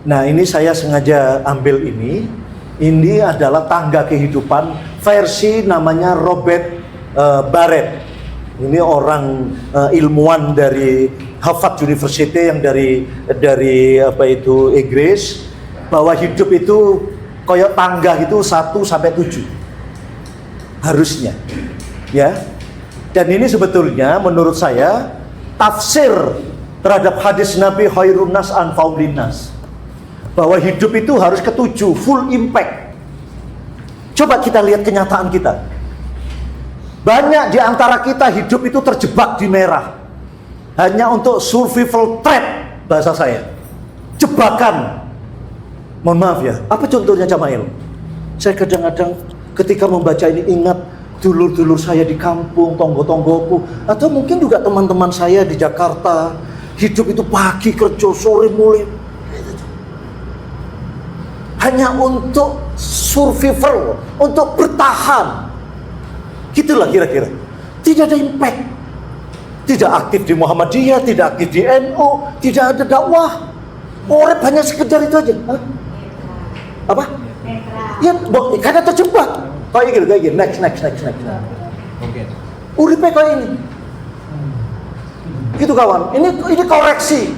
Nah, ini saya sengaja ambil ini. Ini adalah tangga kehidupan versi namanya Robert Barrett. Ini orang ilmuwan dari Harvard University yang dari Inggris, bahwa hidup itu koyok tangga itu 1 sampai 7 harusnya, ya. Dan ini sebetulnya menurut saya tafsir terhadap hadis Nabi khairun nas anfa'un nas, bahwa hidup itu harus ke-7, full impact. Coba kita lihat kenyataan kita. Banyak di antara kita hidup itu terjebak di merah hanya untuk survival trap, bahasa saya, jebakan. Mohon maaf ya, apa contohnya Jamail? Saya kadang-kadang ketika membaca ini ingat dulur-dulur saya di kampung, tonggo-tonggoku, atau mungkin juga teman-teman saya di Jakarta. Hidup itu pagi kerja, sore mulai. Hanya untuk survival, untuk bertahan. Gitulah kira-kira. Tidak ada impact. Tidak aktif di Muhammadiyah, tidak aktif di NU, tidak ada dakwah. Orang hanya sekedar itu aja. Hah? Apa? Ya, karena terjebak. Kayak gini. Next. Oke. Uripe kayak ini. Gitu kawan. Ini koreksi.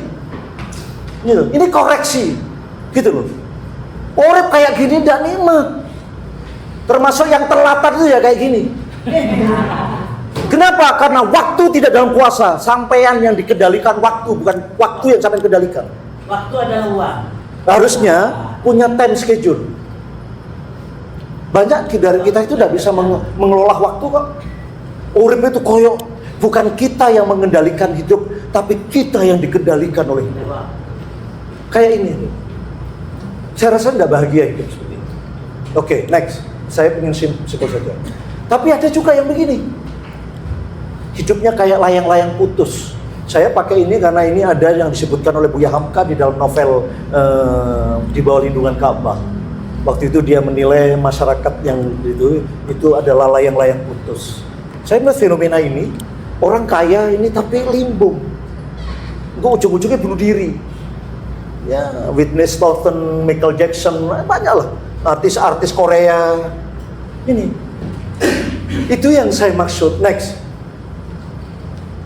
Gitu. Ini koreksi. Gitu loh. Urip kayak gini tidak nikmat. Termasuk yang terlatar itu ya kayak gini. Kenapa? Karena waktu tidak dalam kuasa. Sampean yang dikendalikan waktu, bukan waktu yang sampean kendalikan. Waktu adalah uang. Harusnya punya time schedule. Banyak dari kita itu tidak bisa mengelola waktu kok. Urip itu koyok, bukan kita yang mengendalikan hidup, tapi kita yang dikendalikan oleh hidup. Kayak ini. Saya rasa tidak bahagia hidup seperti ini. Oke, next. Saya ingin simpel saja. Tapi ada juga yang begini. Hidupnya kayak layang-layang putus. Saya pakai ini karena ini ada yang disebutkan oleh Buya Hamka di dalam novel Di Bawah Lindungan Ka'bah. Waktu itu dia menilai masyarakat yang itu adalah layang-layang putus. Saya melihat fenomena ini, orang kaya ini tapi limbung. Ujung-ujungnya bunuh diri. Ya, Whitney Houston, Michael Jackson, banyak lah artis-artis Korea. Ini. Itu yang saya maksud. Next.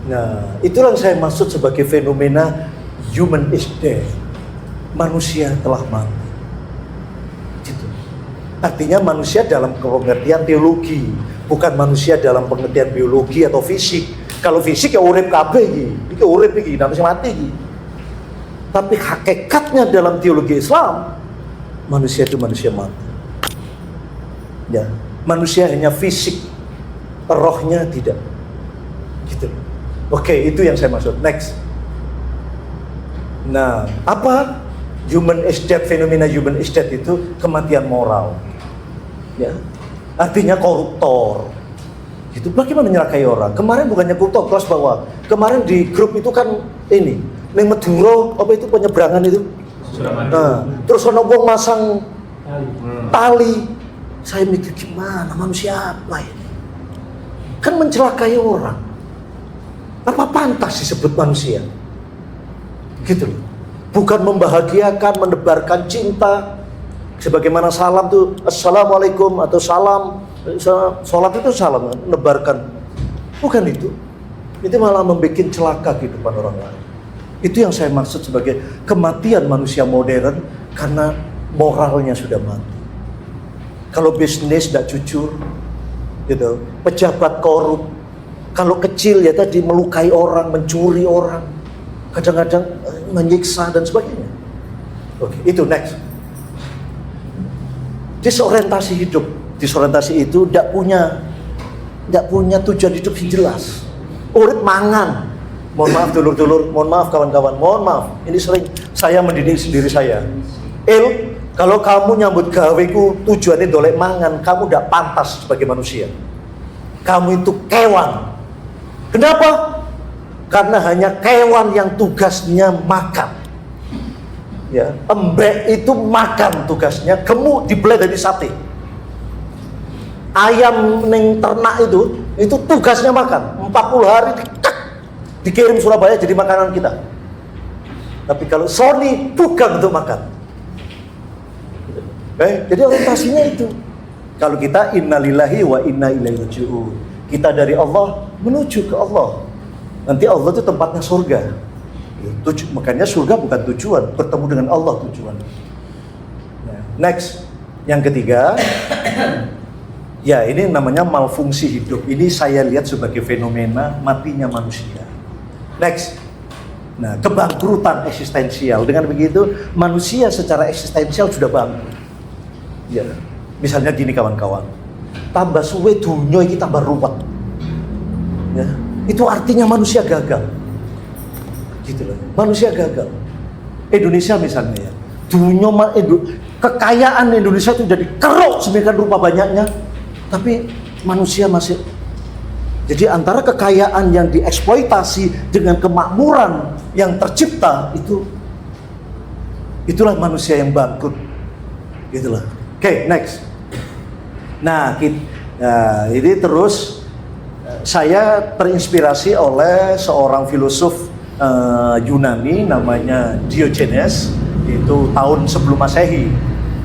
Nah, itulah yang saya maksud sebagai fenomena human is dead. Manusia telah mati. Gitu. Artinya manusia dalam pengertian teologi, bukan manusia dalam pengertian biologi atau fisik. Kalau fisik ya urip kabeh iki urip iki, nanti mati iki. Tapi hakikatnya dalam teologi Islam, manusia itu manusia mati. Ya, manusia hanya fisik, rohnya tidak. Gitu. Oke, itu yang saya maksud. Next. Nah, apa human is dead, fenomena human is dead itu? Kematian moral. Ya. Artinya koruptor. Itu bagaimana nyerakai orang? Kemarin bukannya koruptor kelas bawah. Kemarin di grup itu kan ini, ning Madura apa itu penyeberangan itu? Nah, terus ono wong masang Tali. Saya mikir gimana manusia apa ini? Kan mencelakai orang. Apa pantas disebut manusia? Gitu loh. Bukan membahagiakan, menebarkan cinta. Sebagaimana salam tuh assalamualaikum atau salam. Salat itu salam, menebarkan. Bukan itu. Itu malah membuat celaka kehidupan orang lain. Itu yang saya maksud sebagai kematian manusia modern karena moralnya sudah mati. Kalau bisnis tidak jujur, gitu, pejabat korup, kalau kecil ya tadi melukai orang, mencuri orang, kadang-kadang menyiksa dan sebagainya. Oke, itu next. Disorientasi hidup, disorientasi itu tidak punya tujuan hidup yang jelas. Urip mangan. Mohon maaf dulur-dulur, mohon maaf kawan-kawan, mohon maaf. Ini sering saya mendidik sendiri saya. Kalau kamu nyambut gaweku tujuannya dolek mangan, kamu tidak pantas sebagai manusia. Kamu itu kewan. Kenapa? Karena hanya kewan yang tugasnya makan. Ya, embek itu makan tugasnya, gemuk dibeli dari sate. Ayam neng ternak itu tugasnya makan. 40 hari dikirim Surabaya jadi makanan kita. Tapi kalau Sony bukan untuk makan. Jadi orientasinya itu. Kalau kita innalillahi wa inna ilaihi raji'un. Kita dari Allah menuju ke Allah. Nanti Allah itu tempatnya surga. Makanya surga bukan tujuan, bertemu dengan Allah tujuan. Next, yang ketiga, ya ini namanya malfungsi hidup. Ini saya lihat sebagai fenomena matinya manusia. Next, nah kebangkrutan eksistensial. Dengan begitu manusia secara eksistensial sudah bangkrut. Ya, misalnya gini kawan-kawan, tambah suwe dunia ini tambah ruwet. Ya, itu artinya manusia gagal. Gitu loh, manusia gagal. Indonesia misalnya ya, kekayaan Indonesia itu jadi keruk sedemikian rupa banyaknya, tapi manusia masih. Jadi antara kekayaan yang dieksploitasi dengan kemakmuran yang tercipta itulah manusia yang bangkrut. Gitulah. Oke, next. Nah, ini terus saya terinspirasi oleh seorang filosof Yunani namanya Diogenes, itu tahun sebelum Masehi.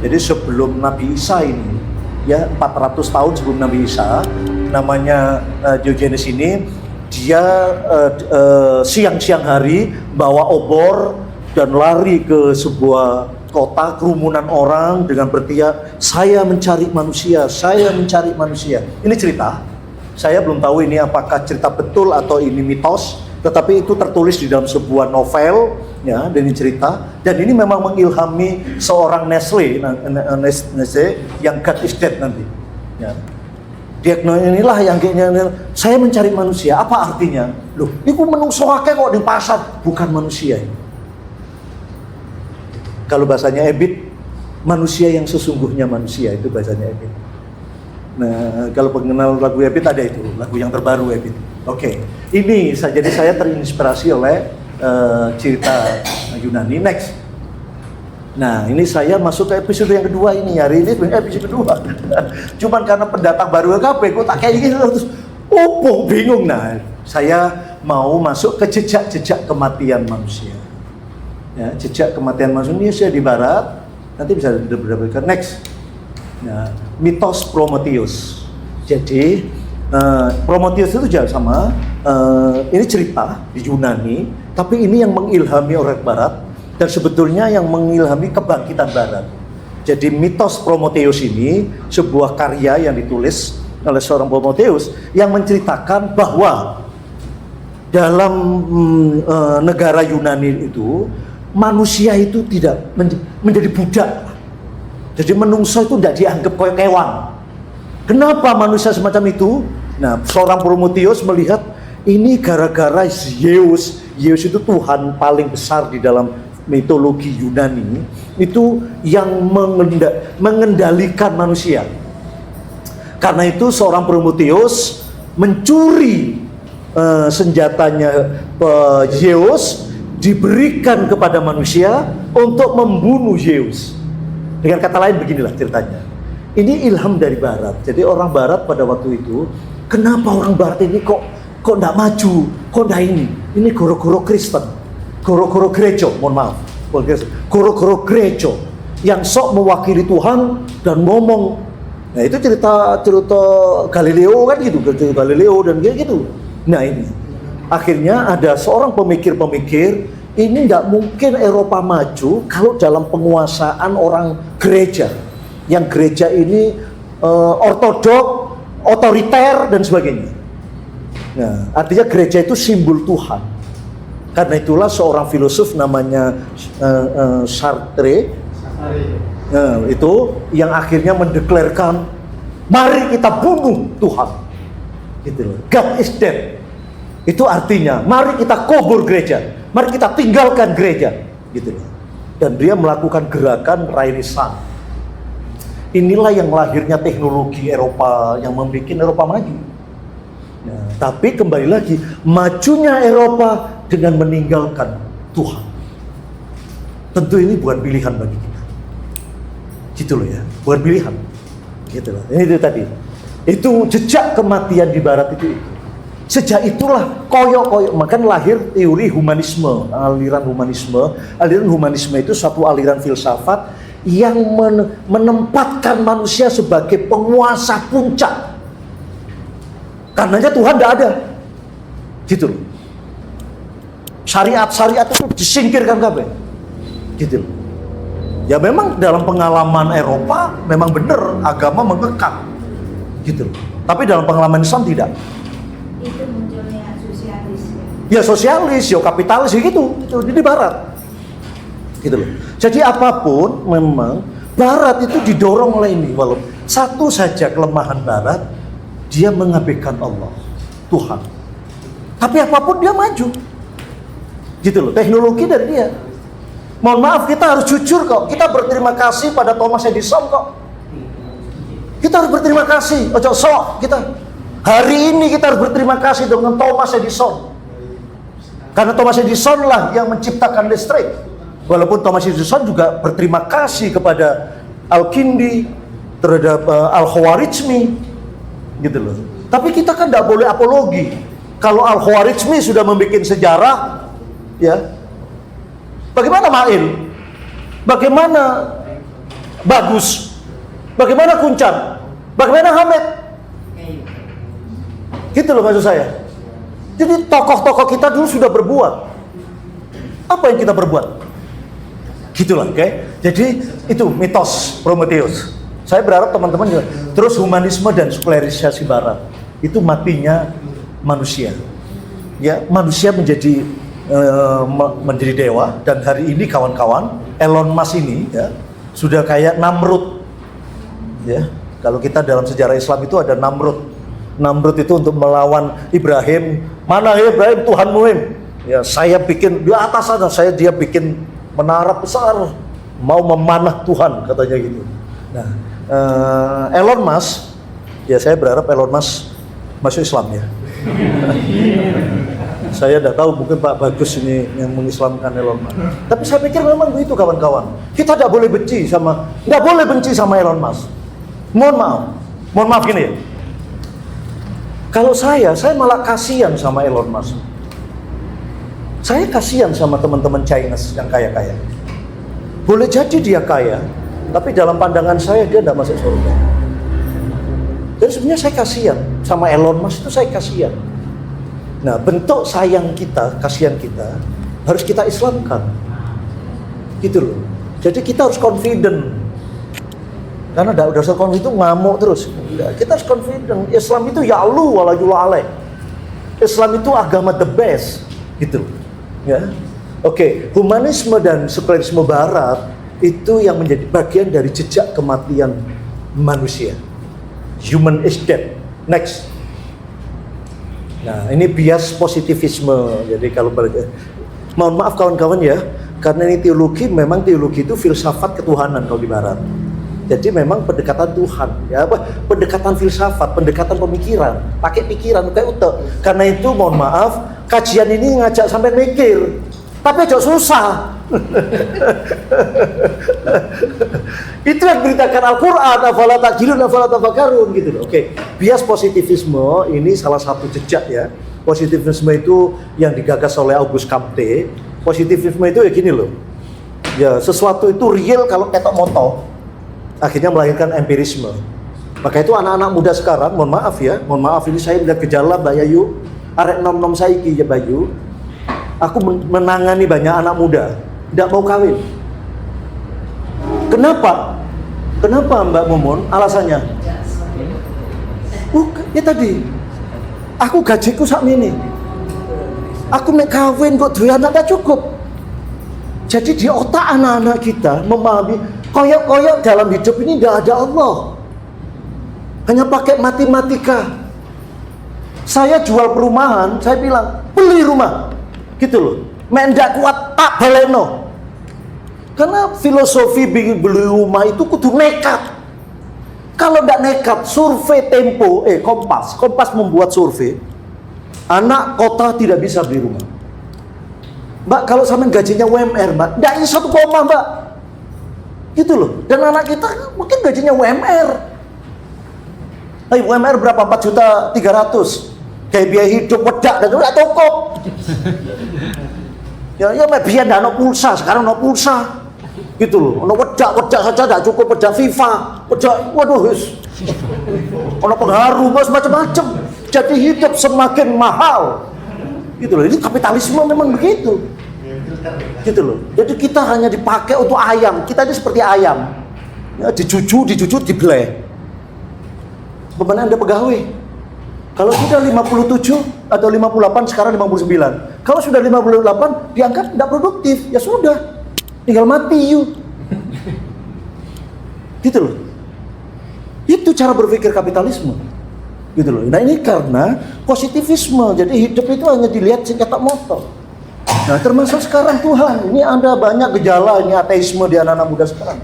Jadi sebelum Nabi Isa ini, ya 400 tahun sebelum Nabi Isa, namanya Diogenes ini, dia siang-siang hari bawa obor dan lari ke sebuah kota, kerumunan orang dengan berteriak, saya mencari manusia, saya mencari manusia. Ini cerita, saya belum tahu ini apakah cerita betul atau ini mitos, tetapi itu tertulis di dalam sebuah novel, ya, dan ini cerita, dan ini memang mengilhami seorang Nestle yang God is dead nanti. Ya. Diagnosis inilah yang kayaknya, saya mencari manusia, apa artinya? Loh, ini menungso akeh kok di pasar, bukan manusia ini. Kalau bahasanya Ebit, manusia yang sesungguhnya manusia, itu bahasanya Ebit. Nah, kalau pengenal lagu Ebit ada itu, lagu yang terbaru Ebit. Oke, ini jadi saya terinspirasi oleh cerita Yunani. Next. Nah, ini saya masuk ke episode yang kedua ini, hari ini episode kedua. Cuman karena pendatang baru ke KP, kok tak kayak gini terus, bingung. Nah, saya mau masuk ke jejak-jejak kematian manusia. Ya, jejak kematian manusia di barat, nanti bisa diberikan. Next, nah, mitos Prometheus. Jadi Prometheus itu juga sama, ini cerita di Yunani, tapi ini yang mengilhami orang barat, dan sebetulnya yang mengilhami kebangkitan barat. Jadi mitos Prometheus ini sebuah karya yang ditulis oleh seorang Prometheus yang menceritakan bahwa dalam negara Yunani itu manusia itu tidak menjadi budak. Jadi menungso itu tidak dianggap kayak kewan. Kenapa manusia semacam itu? Nah, seorang Prometheus melihat ini gara-gara Zeus. Zeus itu Tuhan paling besar di dalam mitologi Yunani, itu yang mengendalikan manusia. Karena itu seorang Prometheus mencuri senjatanya Zeus, diberikan kepada manusia untuk membunuh Zeus. Dengan kata lain beginilah ceritanya. Ini ilham dari Barat. Jadi orang Barat pada waktu itu, kenapa orang Barat ini kok enggak maju, kok enggak ini? Ini goro-goro Kristen, goro-goro gereja, mohon maaf, goro-goro gereja yang sok mewakili Tuhan dan ngomong. Nah itu cerita Galileo kan gitu, cerita Galileo dan gitu. Nah ini, akhirnya ada seorang pemikir-pemikir, ini nggak mungkin Eropa maju kalau dalam penguasaan orang gereja. Yang gereja ini ortodok, otoriter dan sebagainya. Nah, artinya gereja itu simbol Tuhan. Karena itulah seorang filosof namanya Sartre, itu yang akhirnya mendeklarkan, mari kita bunuh Tuhan. Gitu loh. God is dead. Itu artinya, mari kita kubur gereja, mari kita tinggalkan gereja. Gitu loh. Dan dia melakukan gerakan Renaissance. Inilah yang lahirnya teknologi Eropa yang membuat Eropa maju. Nah, tapi kembali lagi, majunya Eropa dengan meninggalkan Tuhan. Tentu ini bukan pilihan bagi kita. Gitu loh ya, bukan pilihan. Gitu loh. Ini itu tadi. Itu jejak kematian di Barat itu. Sejak itulah koyok-koyok, makanya lahir teori humanisme, aliran humanisme. Aliran humanisme itu suatu aliran filsafat yang menempatkan manusia sebagai penguasa puncak. Karenanya Tuhan tidak ada. Gitu loh. Syariat-syariat itu disingkirkan kabeh. Gitu loh. Ya memang dalam pengalaman Eropa memang benar agama mengekang. Gitu loh. Tapi dalam pengalaman Islam tidak. Itu munculnya sosialis Ya ya. sosialis, ya kapitalis ya gitu. Itu di Barat. Gitu loh. Jadi apapun memang Barat itu didorong oleh ini. Walaupun satu saja kelemahan Barat, dia mengabaikan Allah, Tuhan. Tapi apapun dia maju. Gitu loh, teknologi dari dia. Mohon maaf, kita harus jujur kok. Kita berterima kasih pada Thomas Edison kok. Kita harus berterima kasih. Ojo sok kita. Hari ini kita harus berterima kasih dengan Thomas Edison. Karena Thomas Edison lah yang menciptakan listrik. Walaupun Thomas Edison juga berterima kasih kepada Al-Kindi, terhadap Al-Khwarizmi, gitu loh. Tapi kita kan tidak boleh apologi. Kalau Al-Khwarizmi sudah membuat sejarah, ya. Bagaimana Ma'il? Bagaimana Bagus? Bagaimana Kuncan? Bagaimana Hamid? Gitu loh maksud saya. Jadi tokoh-tokoh kita dulu sudah berbuat. Apa yang kita berbuat? Gitulah, oke? Jadi itu mitos Prometheus. Saya berharap teman-teman juga. Terus humanisme dan sekularisasi Barat itu matinya manusia. Ya, manusia menjadi dewa. Dan hari ini kawan-kawan, Elon Musk ini ya sudah kayak Namrud. Ya, kalau kita dalam sejarah Islam itu ada Namrud. Namrud itu untuk melawan Ibrahim. Mana ya Ibrahim Tuhanmu? Ya, saya bikin di atas sana, dia bikin menara besar, mau memanah Tuhan katanya gitu. Nah, Elon Musk, ya saya berharap Elon Musk masuk Islam ya. Saya tidak tahu, mungkin Pak Bagus ini yang mengislamkan Elon Musk. Tapi saya pikir memang begitu kawan-kawan. Kita tidak boleh benci sama Elon Musk. Mohon maaf gini ya. Kalau saya malah kasihan sama Elon Musk. Saya kasihan sama teman-teman Chinese yang kaya-kaya. Boleh jadi dia kaya, tapi dalam pandangan saya dia tidak masuk surga. Jadi sebenarnya saya kasihan sama Elon Musk, itu saya kasihan. Nah, bentuk sayang kita, kasihan kita harus kita Islamkan. Gitu loh. Jadi kita harus confident. Karena dasar confident itu ngamuk terus. Kita harus confident. Islam itu ya Allah wala yula alaih. Islam itu agama the best. Gitu. Ya. Oke, humanisme dan sekularisme Barat itu yang menjadi bagian dari jejak kematian manusia. Human is dead. Next. Nah, ini bias positivisme. Jadi kalau mohon maaf kawan-kawan ya, karena ini teologi, memang teologi itu filsafat ketuhanan kalau di Barat. Jadi memang pendekatan Tuhan, ya apa? Pendekatan filsafat, pendekatan pemikiran, pakai pikiran kayak utek. Karena itu mohon maaf, kajian ini ngajak sampai mikir. Tapi agak susah. Itu yang beritakan Al-Quran, afala ta'qilun afala tafakkarun gitu loh. Oke, bias positivisme ini salah satu jejak ya. Positivisme itu yang digagas oleh Auguste Comte. Positivisme itu ya gini loh. Ya, sesuatu itu real kalau ketok moto. Akhirnya melahirkan empirisme. Maka itu anak-anak muda sekarang, mohon maaf ini saya lihat gejala Mbak Yayu, arek nom-nom saiki ya Bayu. Aku menangani banyak anak muda, tidak mau kawin. Kenapa? Kenapa Mbak Mumun? Alasannya? Ya tadi, aku gajiku sak ini. Aku nek kawin kok duwe anak tak cukup. Jadi di otak anak-anak kita memahami koyok-koyok dalam hidup ini tidak ada Allah. Hanya pakai matematika. Saya jual perumahan, saya bilang beli rumah, gitu loh. Mendak kuat tak baleno. Karena filosofi beli rumah itu kudu nekat. Kalau tidak nekat, survei Tempo, Kompas membuat survei, anak kota tidak bisa beli rumah. Mbak, kalau sampean gajinya UMR, Mbak, tidak ini 1 koma, Mbak. Gitu loh. Dan anak kita mungkin gajinya UMR. UMR berapa? 4.300.000. Kayak biaya hidup wedak dan tidak cukup. Ya biar tidak ada pulsa, sekarang ada pulsa. Gitu loh. Ada wedak saja tidak cukup, wedak FIFA, wedak waduh wis. Ada pengaruh macam-macam. Jadi hidup semakin mahal. Gitu loh. Ini kapitalisme memang begitu. Gitu loh. Jadi kita hanya dipakai untuk ayam. Kita ini seperti ayam. Ya, dicucu, dibeleh. Beban Anda pegawai. Kalau sudah 57 atau 58, sekarang 59. Kalau sudah 58, dianggap tidak produktif. Ya sudah, tinggal mati you. Gitu loh. Itu cara berpikir kapitalisme. Gitu loh. Nah ini karena positivisme. Jadi hidup itu hanya dilihat singkat motor. Nah termasuk sekarang Tuhan. Ini ada banyak gejala ini ateisme di anak-anak muda sekarang.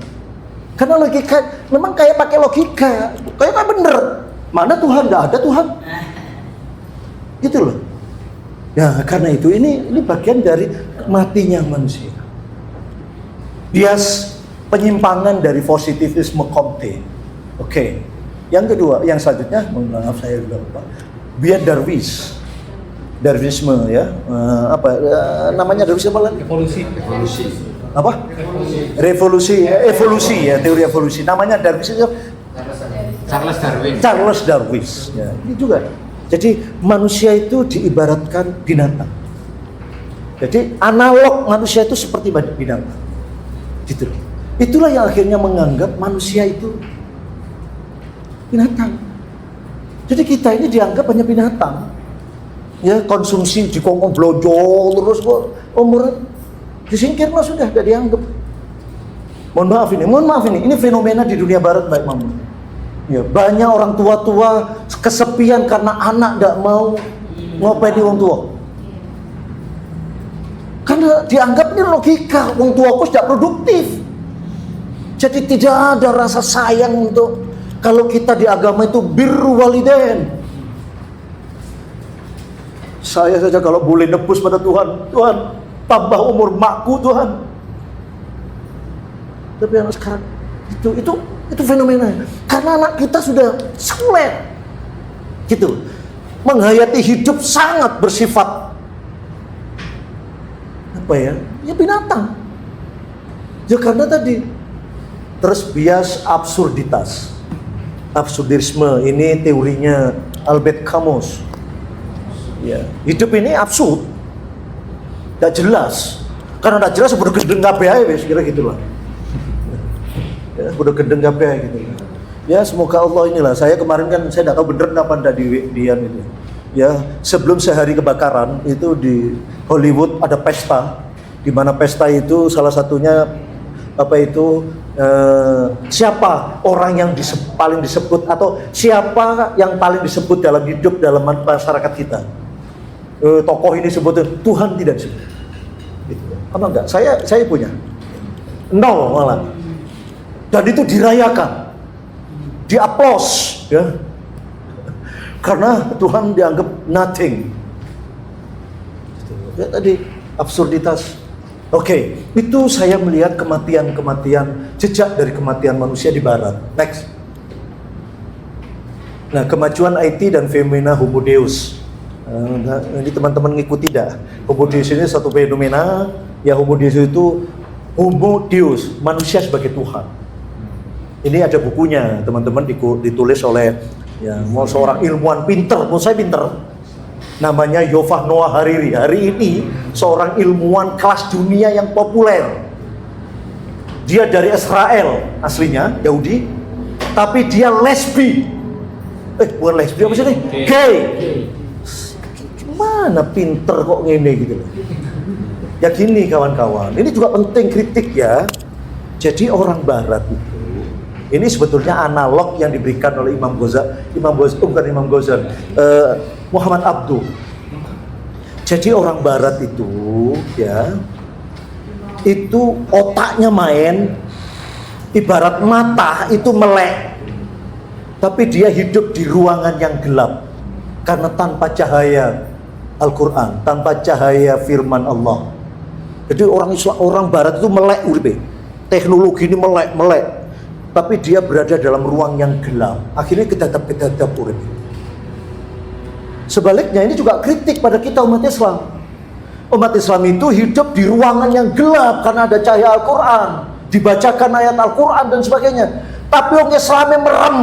Karena logika, memang kayak pakai logika, kayak bener. Mana Tuhan? Nggak ada Tuhan. Gitu loh. Ya karena itu ini bagian dari matinya manusia. Bias penyimpangan dari positivisme Comte. Oke. Yang kedua, yang selanjutnya, maaf saya juga lupa. Bias Darwinisme ya. Namanya Darwinisme apa lagi? Evolusi. Apa? Evolusi ya, teori evolusi. Namanya Darwinisme. Charles Darwin. Ya, ini juga. Jadi manusia itu diibaratkan binatang. Jadi analog manusia itu seperti binatang. Gitu. Itulah yang akhirnya menganggap manusia itu binatang. Jadi kita ini dianggap hanya binatang. Ya, konsumsi dikongkong blojo terus kok umur disingkirlah sudah, tidak dianggap. Mohon maaf ini fenomena di dunia barat baik Mamun. Ya, banyak orang tua-tua kesepian karena anak tidak mau ngopeni orang tua. Karena dianggap ini logika, orang tuaku tidak produktif. Jadi tidak ada rasa sayang untuk, kalau kita di agama itu birru walidain. Saya saja kalau boleh nebus pada Tuhan, Tuhan tambah umur makku Tuhan. Tapi anak sekarang itu fenomena. Karena anak kita sudah sulit, gitu, menghayati hidup sangat bersifat apa ya? Ya binatang. Ya karena tadi. Terus bias absurdisme ini teorinya Albert Camus. Ya, hidup ini absurd, tidak jelas. Karena tidak jelas udah gendeng kabeh ae wis kira gitulah. Ya, udah gendeng kabeh gitu. Ya, semoga Allah inilah. Saya kemarin kan saya tidak tahu bener apa ndak di Dian itu. Ya, sebelum sehari kebakaran itu di Hollywood ada pesta, di mana pesta itu salah satunya siapa orang yang paling disebut atau siapa yang paling disebut dalam hidup dalam masyarakat kita. Tokoh ini sebutnya Tuhan tidak disebut. Gitu. Apa enggak? Saya punya 0 malah. Dan itu dirayakan, diaplos, ya. Karena Tuhan dianggap nothing. Ya, tadi absurditas. Oke, itu saya melihat kematian-kematian, jejak dari kematian manusia di barat. Next. Nah, kemajuan IT dan fenomena Homo Deus. Ini teman-teman ngikuti tidak? Homo Deus ini satu fenomena, ya Homo Deus itu Homo Deus, manusia sebagai Tuhan. Ini ada bukunya, teman-teman, ditulis oleh ya, seorang ilmuwan pinter, menurut saya pinter. Namanya Yuval Noah Harari. Hari ini seorang ilmuwan kelas dunia yang populer. Dia dari Israel aslinya, Yahudi, tapi dia lesbi. Bukan lesbi, apa sih ini? Gay. Gimana pinter kok ngene gitu loh. Ya gini kawan-kawan, ini juga penting kritik ya. Jadi orang barat itu, ini sebetulnya analog yang diberikan oleh Muhammad Abduh. Jadi orang barat itu ya, itu otaknya main, ibarat mata itu melek, tapi dia hidup di ruangan yang gelap karena tanpa cahaya Al-Quran, tanpa cahaya firman Allah. Jadi orang barat itu melek uripe. Teknologi ini melek, tapi dia berada dalam ruang yang gelap. Akhirnya kedadap uripe. Sebaliknya ini juga kritik pada kita umat Islam. Umat Islam itu hidup di ruangan yang gelap karena ada cahaya Al-Quran, dibacakan ayat Al-Quran dan sebagainya. Tapi orang Islamnya merem,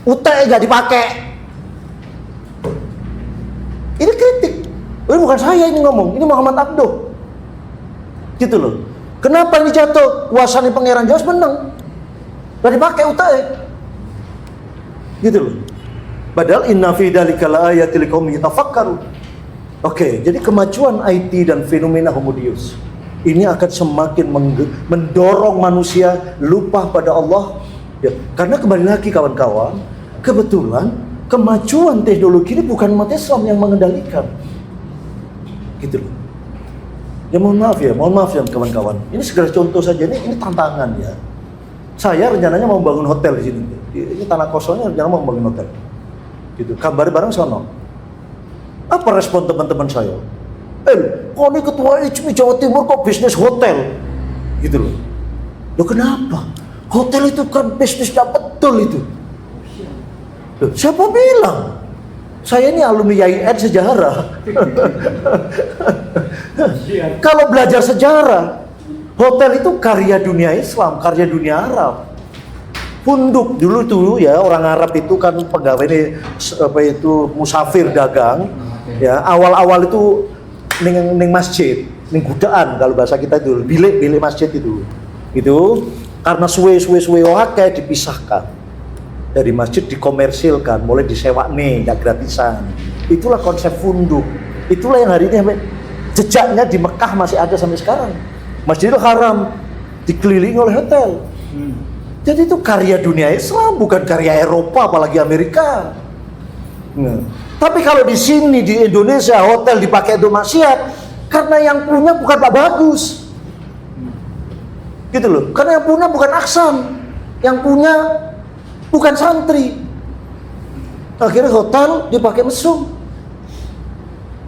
UTE gak dipakai. Ini kritik. Ini bukan saya ini ngomong, ini Muhammad Abduh. Gitu loh. Kenapa ini jatuh? Kuasanya pangeran Jawa menang. Gak dipakai UTE. Gitu loh. Padahal inna fi dzalika laayatil liqaumin yatafakkarun. Oke, jadi kemajuan IT dan fenomena Homo Deus ini akan semakin mendorong manusia lupa pada Allah. Ya, karena kembali lagi kawan-kawan, kebetulan kemajuan teknologi ini bukan umat Islam yang mengendalikan. Gitu loh. Ya mohon maaf ya kawan-kawan. Ini segera contoh saja, ini tantangan ya. Saya rencananya mau bangun hotel di sini. Ini tanah kosongnya rencana mau bangun hotel. Gitu, kabar bareng sono. Apa respon teman-teman saya? Kok ini ketua ICMI Jawa Timur kok bisnis hotel? Gitu loh. Loh kenapa? Hotel itu kan bisnisnya betul itu. Loh, siapa bilang? Saya ini alumni YIN sejarah. Kalau belajar sejarah, hotel itu karya dunia Islam, karya dunia Arab. Punduk dulu tuh ya, orang Arab itu kan pegawai ini musafir dagang ya, awal-awal itu ning masjid, ning gudaan kalau bahasa kita itu, bilik masjid itu karena suwe akeh dipisahkan dari masjid, dikomersilkan, mulai disewa nih, nggak gratisan. Itulah konsep funduk, itulah yang hari ini jejaknya di Mekah masih ada sampai sekarang. Masjidil Haram dikelilingi oleh hotel. Jadi itu karya dunia Islam, bukan karya Eropa apalagi Amerika. Nah, tapi kalau di sini di Indonesia hotel dipakai untuk maksiat, karena yang punya bukan Pak Bagus. Gitu loh. Karena yang punya bukan Aksan, yang punya bukan santri. Akhirnya hotel dipakai mesum.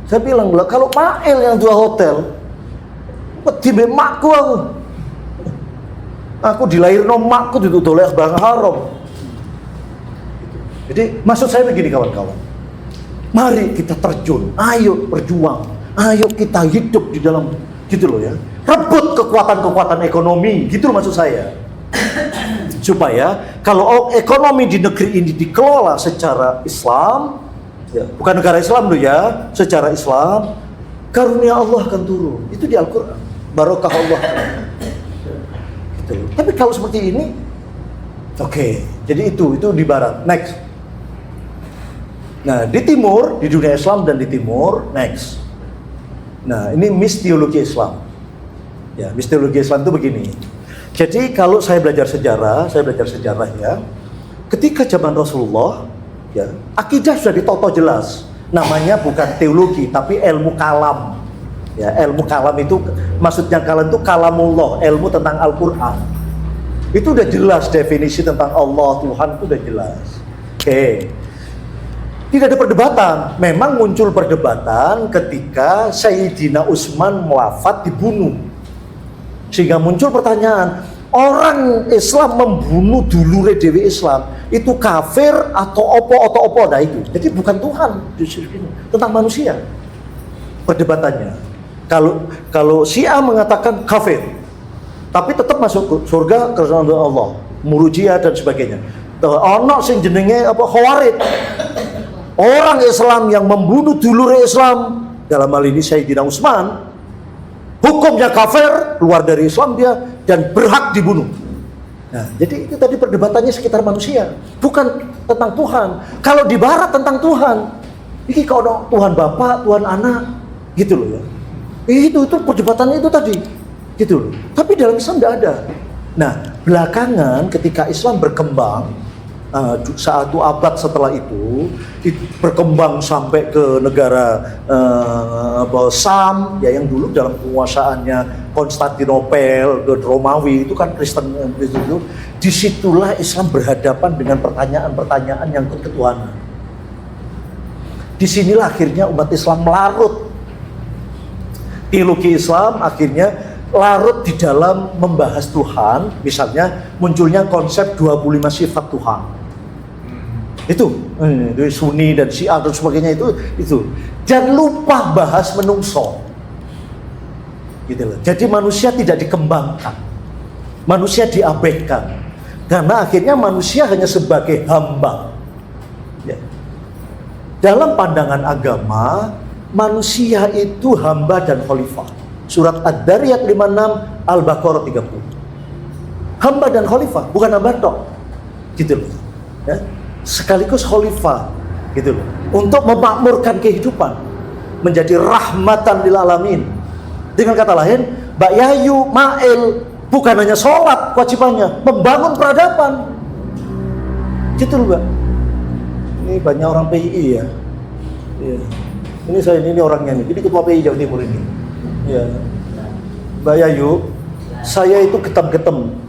Saya bilang, kalau Pak El yang jual hotel, wedi makku aku dilahirno makku dituduh oleh barang haram. Jadi maksud saya begini kawan-kawan, mari kita terjun, ayo berjuang, ayo kita hidup di dalam gitu loh ya, rebut kekuatan-kekuatan ekonomi, gitu loh maksud saya. Supaya kalau ekonomi di negeri ini dikelola secara Islam, ya, bukan negara Islam loh ya, secara Islam, karunia Allah akan turun. Itu di Al-Quran, barokah Allah. Tapi kalau seperti ini, oke, jadi itu di barat. Next. Nah, di timur, di dunia Islam dan di timur, next. Nah, ini mistiologi Islam. Ya, mistiologi Islam itu begini. Jadi kalau saya belajar sejarah ya, ketika zaman Rasulullah, ya, akidah sudah ditoto jelas. Namanya bukan teologi, tapi ilmu kalam. Ya, ilmu kalam itu maksudnya kalam itu kalamullah, ilmu tentang Al-Quran. Itu udah jelas definisi tentang Allah, Tuhan itu udah jelas. Oke. Tidak ada perdebatan. Memang muncul perdebatan ketika Sayyidina Utsman wafat dibunuh. Sehingga muncul pertanyaan, orang Islam membunuh dulure dewi Islam itu kafir atau opo? Nah itu. Jadi bukan Tuhan tentang manusia perdebatannya. Kalau Syiah mengatakan kafir, tapi tetap masuk surga karena Allah, Murji'ah dan sebagainya. Ono sing jenenge Khawarij. Orang Islam yang membunuh dulure Islam, dalam hal ini Sayyidina Utsman, hukumnya kafir, keluar dari Islam dia dan berhak dibunuh. Nah, jadi itu tadi perdebatannya sekitar manusia, bukan tentang Tuhan. Kalau di Barat tentang Tuhan, ini kalau Tuhan Bapa, Tuhan Anak, gitu loh ya. Itu perdebatannya itu tadi, gitu loh. Tapi dalam Islam tidak ada. Nah, belakangan ketika Islam berkembang, 1 abad setelah itu berkembang sampai ke negara Sam, ya yang dulu dalam penguasaannya Konstantinopel, Romawi itu kan Kristen itu. Disitulah Islam berhadapan dengan pertanyaan-pertanyaan yang ketuhanan. Disinilah akhirnya umat Islam larut. Teologi Islam akhirnya larut di dalam membahas Tuhan. Misalnya munculnya konsep 25 sifat Tuhan. Itu Sunni dan Syiah dan sebagainya itu. Jangan lupa bahas menungso. Gitu loh. Jadi manusia tidak dikembangkan. Manusia diabaikan. Karena akhirnya manusia hanya sebagai hamba. Ya. Dalam pandangan agama, manusia itu hamba dan khalifah. Surat Ad-Dariyat 56, Al-Baqarah 30. Hamba dan khalifah, bukan hamba tok. Gitu loh. Ya. Sekaligus khalifah, gitu loh. Untuk memakmurkan kehidupan, menjadi rahmatan lil alamin. Dengan kata lain, Mbak Yayu, Mail bukan hanya sholat kewajibannya, membangun peradaban. Gitu loh, Mbak. Ini banyak orang PII ya. Ya. Ini orangnya nih. Ini ketua PII Jawa Timur ini. Ya. Mbak Yayu, saya itu getam-getam.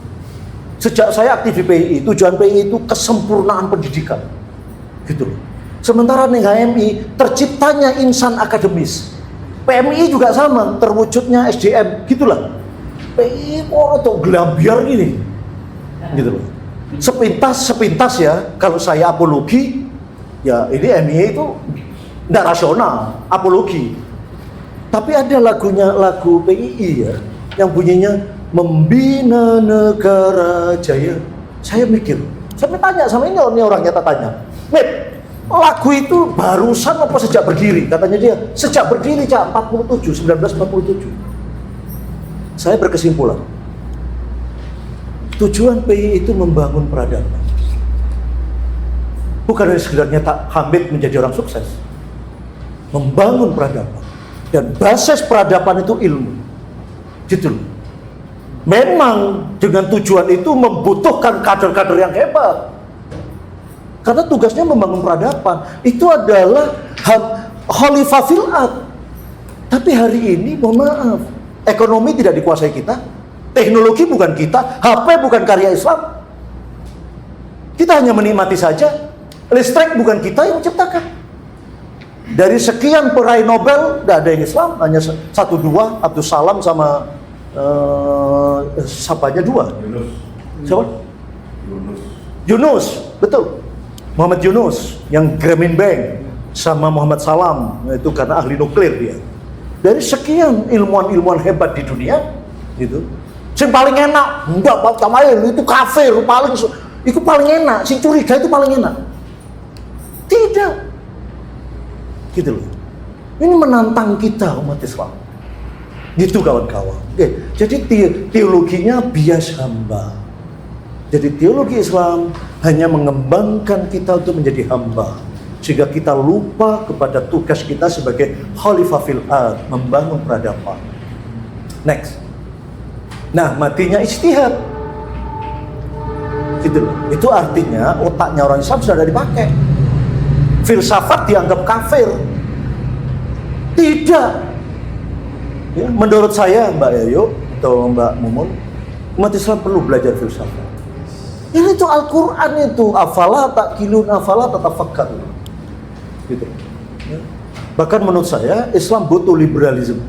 Sejak saya aktif di PII, tujuan PII itu kesempurnaan pendidikan. Gitu loh. Sementara nih HMI terciptanya insan akademis. PMI juga sama, terwujudnya SDM, gitulah. PII tuh gelambiar ini. Gitu loh. Sepintas ya, kalau saya apologi, ya ini MI itu enggak rasional, apologi. Tapi ada lagu PII ya, yang bunyinya membina negara jaya. Saya mikir, saya tanya sama ini orangnya, tak tanya, Mip, lagu itu barusan apa sejak berdiri? Katanya dia, sejak berdiri, Cak, 1947. Saya berkesimpulan, tujuan PII itu membangun peradaban. Bukan hanya sekedarnya tak Hamid menjadi orang sukses. Membangun peradaban. Dan basis peradaban itu ilmu. Gitu loh. Memang dengan tujuan itu membutuhkan kader-kader yang hebat. Karena tugasnya membangun peradaban. Itu adalah khalifah fil ard. Tapi hari ini, mohon maaf, ekonomi tidak dikuasai kita, teknologi bukan kita, HP bukan karya Islam. Kita hanya menikmati saja. Listrik bukan kita yang menciptakan. Dari sekian peraih Nobel, tidak ada yang Islam, hanya 1-2, Abdus Salam sama siapanya 2? Siapa? Yunus, betul. Muhammad Yunus yang Grameen Bank sama Muhammad Salam, itu karena ahli nuklir dia. Dari sekian ilmuwan-ilmuwan hebat di dunia, gitu. Yang paling enak, enggak Pak Tamail itu kafir, itu paling enak, si curiga itu paling enak. Tidak. Gitu loh. Ini menantang kita umat Islam. Gitu kawan-kawan. Oke, jadi teologinya bias hamba. Jadi teologi Islam hanya mengembangkan kita untuk menjadi hamba, sehingga kita lupa kepada tugas kita sebagai khalifah fil ard, membangun peradaban. Next. Nah, matinya ijtihad. Gitu loh. Itu artinya otaknya orang Islam sudah dipakai. Filsafat dianggap kafir. Tidak. Ya, menurut saya Mbak Yayu atau Mbak Mumun, umat Islam perlu belajar filsafat. Ini tuh Al-Quran itu, afala ta'qilun, afala tatafakkarun. Gitu. Ya. Bahkan menurut saya Islam butuh liberalisme.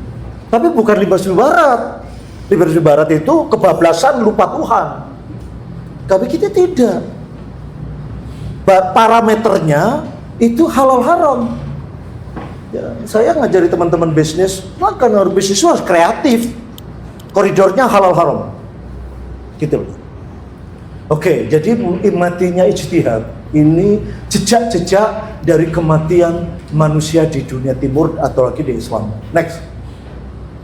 Tapi bukan liberalisme Barat. Liberalisme barat itu kebablasan, lupa Tuhan. Tapi kita tidak. Parameternya itu halal haram. Ya, saya ngajari teman-teman bisnis, maka harus bisnis harus kreatif. Koridornya halal haram. Gitu loh. Oke, jadi matinya ijtihad ini jejak-jejak dari kematian manusia di dunia timur atau lagi di Islam. Next,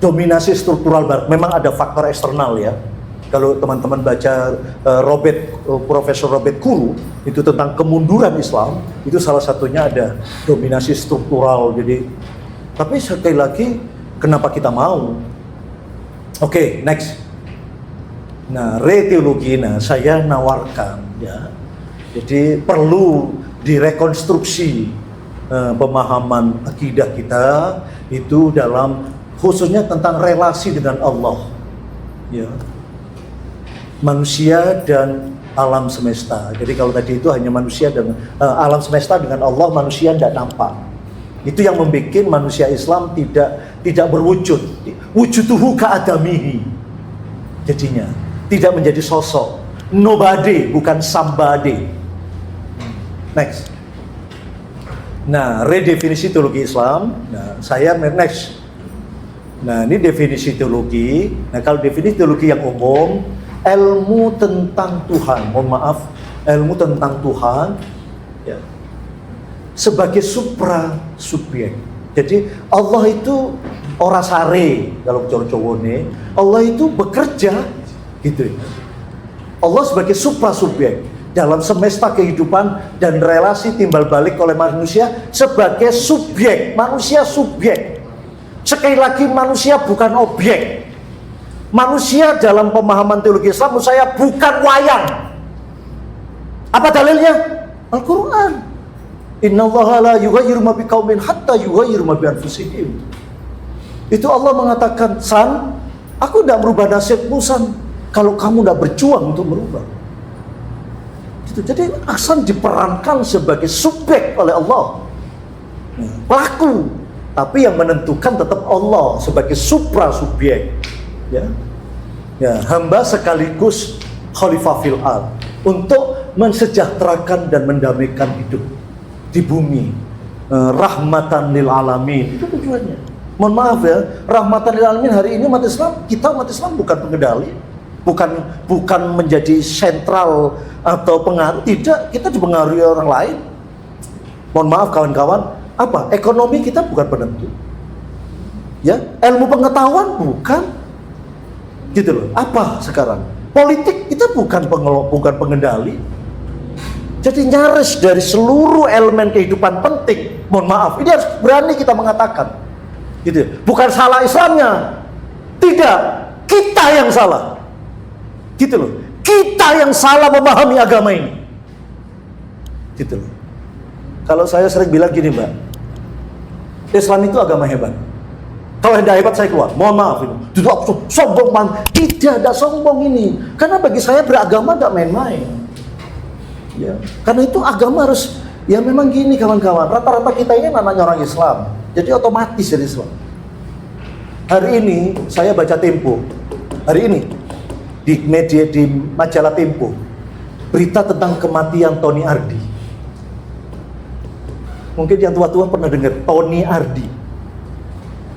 dominasi struktural barat. Memang ada faktor eksternal ya. Kalau teman-teman baca Profesor Robert Kuru itu tentang kemunduran Islam, itu salah satunya ada dominasi struktural. Jadi, tapi sekali lagi, kenapa kita mau? Oke, next. Nah, reteologi, saya nawarkan ya. Jadi perlu direkonstruksi pemahaman akidah kita itu dalam khususnya tentang relasi dengan Allah. Ya. Manusia dan alam semesta. Jadi kalau tadi itu hanya manusia dan alam semesta dengan Allah, manusia tidak nampak. Itu yang membuat manusia Islam tidak berwujud. Wujuduhu ka'adamihi. Jadinya tidak menjadi sosok. Nobody, bukan somebody. Next. Nah, redefinisi teologi Islam. Nah, saya next. Nah, ini definisi teologi. Nah, kalau definisi teologi yang umum, ilmu tentang Tuhan, mohon maaf, ilmu tentang Tuhan ya, sebagai supra subjek. Jadi Allah itu ora sare kalau cowok-cowoknya, Allah itu bekerja gitu ya. Allah sebagai supra subjek dalam semesta kehidupan dan relasi timbal balik oleh manusia sebagai subjek, manusia subjek. Sekali lagi manusia bukan objek. Manusia dalam pemahaman teologi Islam menurut saya bukan wayang. Apa dalilnya? Al-Quran. Innallaha la yughayyiru ma biqaumin hatta yughayyiru ma bi anfusihim. Itu Allah mengatakan, San, aku tidak merubah nasibmu, San, kalau kamu tidak berjuang untuk merubah. Jadi Hasan diperankan sebagai subjek oleh Allah, pelaku, tapi yang menentukan tetap Allah sebagai supra subjek. Ya, hamba sekaligus khalifah fil ard untuk mensejahterakan dan mendamaikan hidup di bumi, rahmatan lil alamin, itu tujuannya. Mohon maaf ya, rahmatan lil alamin hari ini umat Islam, kita umat Islam bukan pengendali, bukan menjadi sentral atau pengaruh, tidak, kita dipengaruhi orang lain. Mohon maaf kawan-kawan, apa? Ekonomi kita bukan penentu. Ya, ilmu pengetahuan bukan. Gitu loh. Apa sekarang? Politik kita bukan pengendali. Jadi nyaris dari seluruh elemen kehidupan penting, mohon maaf, ini harus berani kita mengatakan. Gitu. Bukan salah Islamnya. Tidak, kita yang salah. Gitu loh. Kita yang salah memahami agama ini. Gitu loh. Kalau saya sering bilang gini, Mbak, Islam itu agama hebat. Kalau tidak hebat saya keluar. Mohon maaf ini. Tidak sombong man. Tidak ada sombong ini. Karena bagi saya beragama tidak main-main. Ya. Karena itu agama harus, ya memang gini kawan-kawan. Rata-rata kita ini namanya orang Islam. Jadi otomatis jadi Islam. Hari ini saya baca Tempo. Hari ini di media, di majalah Tempo, berita tentang kematian Tony Ardi. Mungkin yang tua-tua pernah dengar Tony Ardi.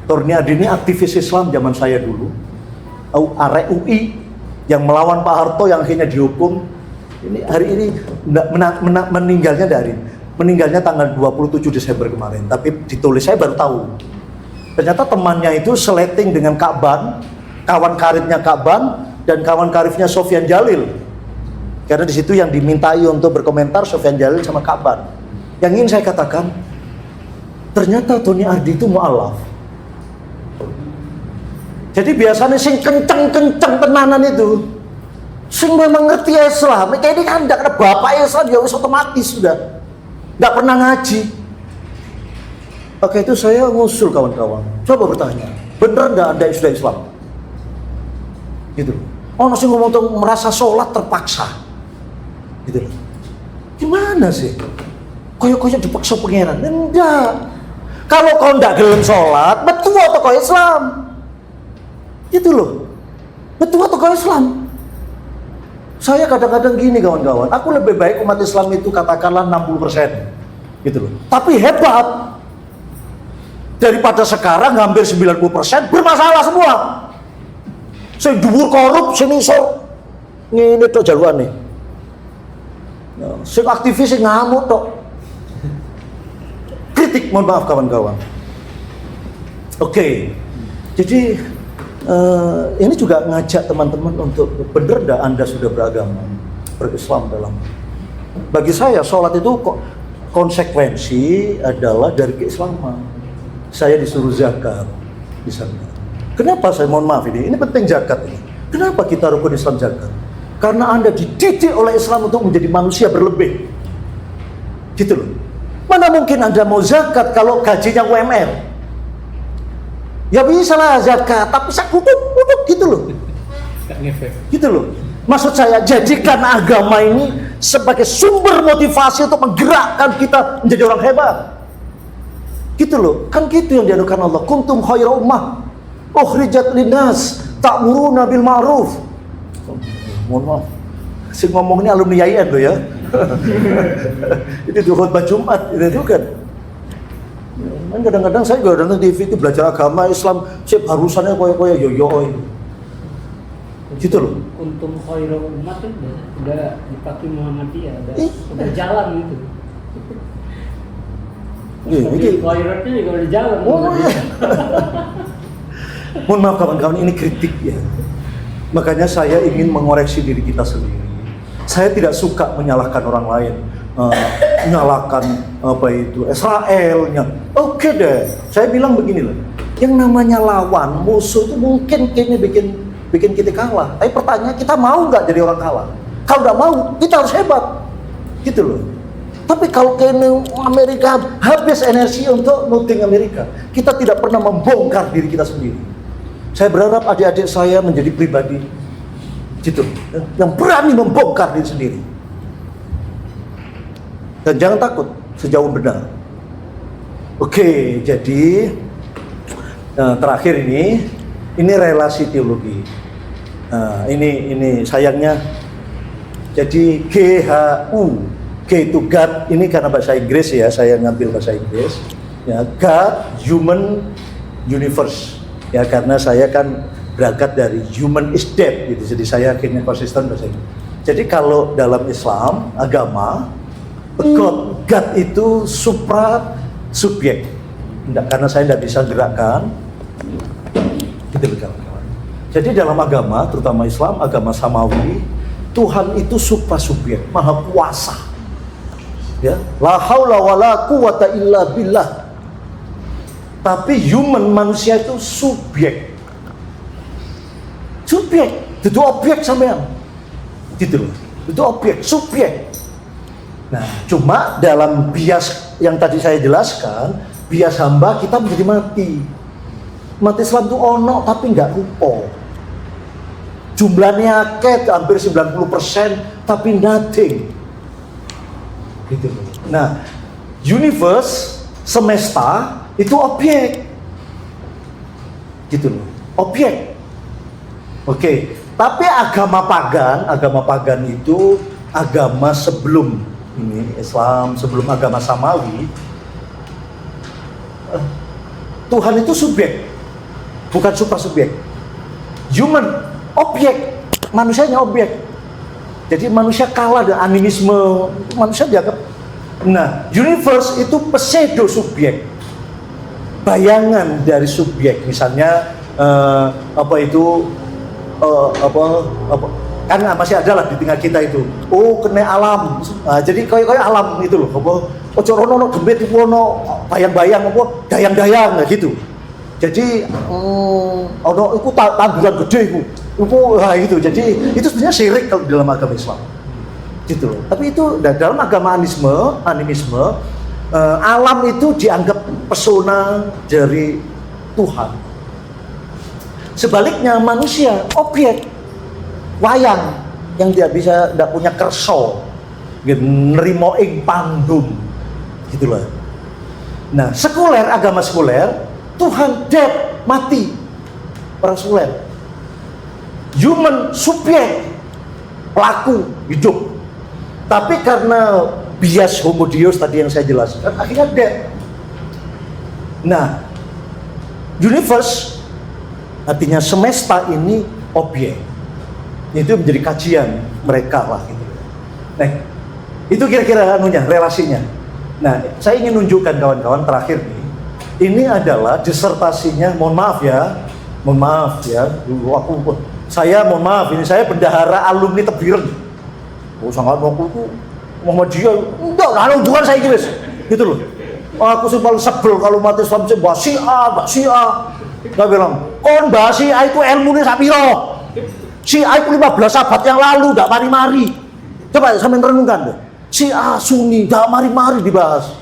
Tony Ardi ini aktivis Islam zaman saya dulu, arek UI yang melawan Pak Harto yang akhirnya dihukum. Ini hari ini meninggalnya tanggal 27 Desember kemarin. Tapi ditulis saya baru tahu. Ternyata temannya itu seleting dengan Ka'ban, kawan karibnya Ka'ban dan kawan karibnya Sofyan Jalil. Karena di situ yang dimintai untuk berkomentar Sofyan Jalil sama Ka'ban. Yang ingin saya katakan, ternyata Tony Ardi itu mu'alaf. Jadi biasanya sing kenceng-kenceng tenanan itu, sing memang ngerti Islam. Kayak ini kan tidak ada bapak Islam, ya otomatis sudah nggak pernah ngaji. Oke, itu saya ngusul kawan-kawan. Coba bertanya, bener nggak ada istilah Islam? Gitu. Oh, nasi ngomong tuh merasa sholat terpaksa. Gitu. Gimana sih? Koyok-koyok dipaksa pengeran? Enggak. Kalau kau nggak gelem sholat, betul atau kau Islam? Gitu loh. Betul atau Islam? Saya kadang-kadang gini kawan-kawan, aku lebih baik umat Islam itu katakanlah 60% gitu loh. Tapi hebat daripada sekarang hampir 90% bermasalah semua. Saya dhuwur korup, sing iso ngene tok jaluane. Sing aktivis sing ngamuk tok. Kritik, mohon maaf kawan-kawan. Oke. Jadi ini juga ngajak teman-teman untuk benar dah Anda sudah beragama, berislam dalam. Bagi saya sholat itu konsekuensi adalah dari keislaman. Saya disuruh zakat di sana. Kenapa saya mohon maaf ini penting zakat ini. Kenapa kita rukun Islam zakat? Karena Anda dididik oleh Islam untuk menjadi manusia berlebih. Gitu loh. Mana mungkin Anda mau zakat kalau gajinya UMR? Ya bisa lah zakat, tapi saya kutuk gitu loh. Gitu loh. Maksud saya, jadikan agama ini sebagai sumber motivasi untuk menggerakkan kita menjadi orang hebat. Gitu loh. Kan gitu yang diadukan Allah. Kuntum khaira ummah ukhrijat linnas ta'muruna bil ma'ruf. Mohon maaf. Si ngomong ini alumni YIN loh ya. Itu khutbah Jumat itu kan. Kadang-kadang saya juga nonton TV itu belajar agama Islam, saya barusannya koyo-koyo yoyo gitu loh. Untung khairul umat itu udah dipakai Muhammadiyah, udah jalan gitu. Ini Khairatnya juga udah jalan. Mohon maaf kawan-kawan, ini kritik ya. Makanya saya ingin mengoreksi diri kita sendiri. Saya tidak suka menyalahkan orang lain. Menyalahkan apa itu Israelnya. Oke deh, saya bilang begini loh. Yang namanya lawan musuh itu mungkin kayaknya bikin kita kalah. Tapi pertanyaannya, kita mau nggak jadi orang kalah? Kalau nggak mau, kita harus hebat, gitu loh. Tapi kalau kayaknya Amerika habis energi untuk nuding Amerika, kita tidak pernah membongkar diri kita sendiri. Saya berharap adik-adik saya menjadi pribadi, gitu, yang berani membongkar diri sendiri. Dan jangan takut sejauh benar. Oke, jadi terakhir ini relasi teologi. Ini sayangnya. Jadi GHU, G itu God, ini karena bahasa Inggris ya, saya ngambil bahasa Inggris. Ya, God, Human, Universe. Ya, karena saya kan berangkat dari human is dead gitu. Jadi saya akhirnya konsisten bahasa Inggris. Jadi kalau dalam Islam, agama, God itu supra subjek. Karena saya tidak bisa gerakkan. Gitu kawan-kawan. Jadi dalam agama, terutama Islam, agama samawi, Tuhan itu supra subjek, maha kuasa. Ya, la haula wala quwata illa billah. Tapi human, manusia itu subjek. Subjek, itu objek sampean. Gitu loh. Itu objek, subjek. Nah, cuma dalam bias yang tadi saya jelaskan, bias hamba kita menjadi mati. Mati Islam itu ono tapi nggak rupo. Jumlahnya akeh hampir 90% tapi nothing. Gitu. Nah, universe, semesta itu objek. Gitu loh. Objek. Oke, tapi agama pagan itu agama sebelum ini Islam, sebelum agama samawi, Tuhan itu subjek, bukan supra subjek. Human, objek, manusianya objek. Jadi manusia kalah dengan animisme, manusia dianggap. Nah, universe itu pseudo subjek, bayangan dari subjek. Misalnya kan masih ada lah di tengah kita itu. Oh, kena alam. Jadi kayak alam itu loh. Ojo rono gembet iku ono bayang-bayang apa dayang-dayang gitu. Jadi ono iku tanduran gede iku. Itu. Jadi itu sebenarnya syirik kalau dalam agama Islam. Gitu loh. Tapi itu dalam agama animisme, alam itu dianggap pesona dari Tuhan. Sebaliknya manusia objek, wayang yang tidak punya kerso, nerimo ing pandum, gitulah. Nah, agama sekuler, Tuhan dead, mati, orang sekuler. human subjek, pelaku hidup. Tapi karena bias homo deus tadi yang saya jelaskan, akhirnya dead. Nah, universe artinya semesta ini objek. Itu menjadi kajian mereka lah gitu. Nah, itu kira-kira relasinya. Nah, saya ingin nunjukkan kawan-kawan terakhir nih. Ini adalah disertasinya, mohon maaf ya, dulu saya mohon maaf, ini saya bendahara alumni Tebiren. Oh sangat waktu itu Muhammadiyah, enggak, ada hubungan saya Inggris, gitu loh. Aku sih paling sebel kalau mati Islam sih bahas Syiah. Dia bilang, kon bahas Syiah itu ilmunya sapiro. Syiah itu 15 abad yang lalu, gak mari-mari. Coba sampean renungkan deh. Syiah Sunni, gak mari-mari dibahas.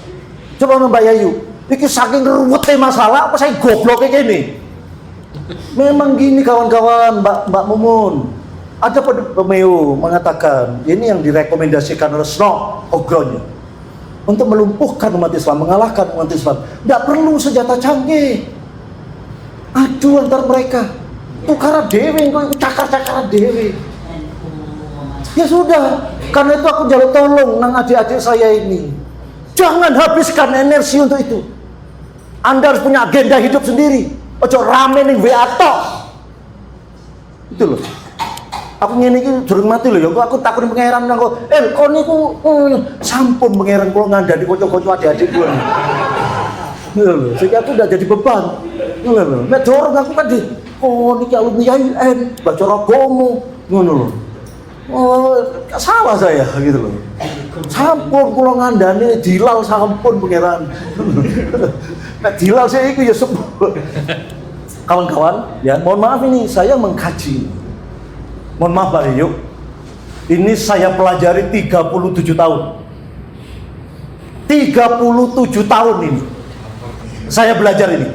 Coba Mbak Yayu, ini saking ruwetnya masalah, apa saya gobloknya kayak gini? Memang gini kawan-kawan, Mbak Mumun. Ada pemeo mengatakan, ini yang direkomendasikan oleh Snow Ogronya, untuk melumpuhkan umat Islam, mengalahkan umat Islam, tidak perlu senjata canggih. Adu antar mereka, tukar dewe, cakar-cakar dewe. Ya sudah, karena itu aku jaluk tolong nang adik-adik saya ini, jangan habiskan energi untuk itu. Anda harus punya agenda hidup sendiri. Ojo rame ning WA tok. Itu loh. Aku ngene iki durung mati lho ya, aku takut pangeran nang kok. Kon niku sampun pangeran kula ngandani kanca-kanca adik-adik kula. Lho lho, sehingga aku udah jadi beban. Lho lho, nek dorong aku kan di niki alumni IAIN, baca rogomo, ngono lho. Oh, salah saya gitu loh. Sampun kula ngandani dilal sampun pangeran. Nek dilal saya iku ya sebut. Kawan-kawan, ya mohon maaf ini saya mengkaji. Mohon maaf Pak Rio, ini saya pelajari 37 tahun. 37 tahun ini saya belajar ini.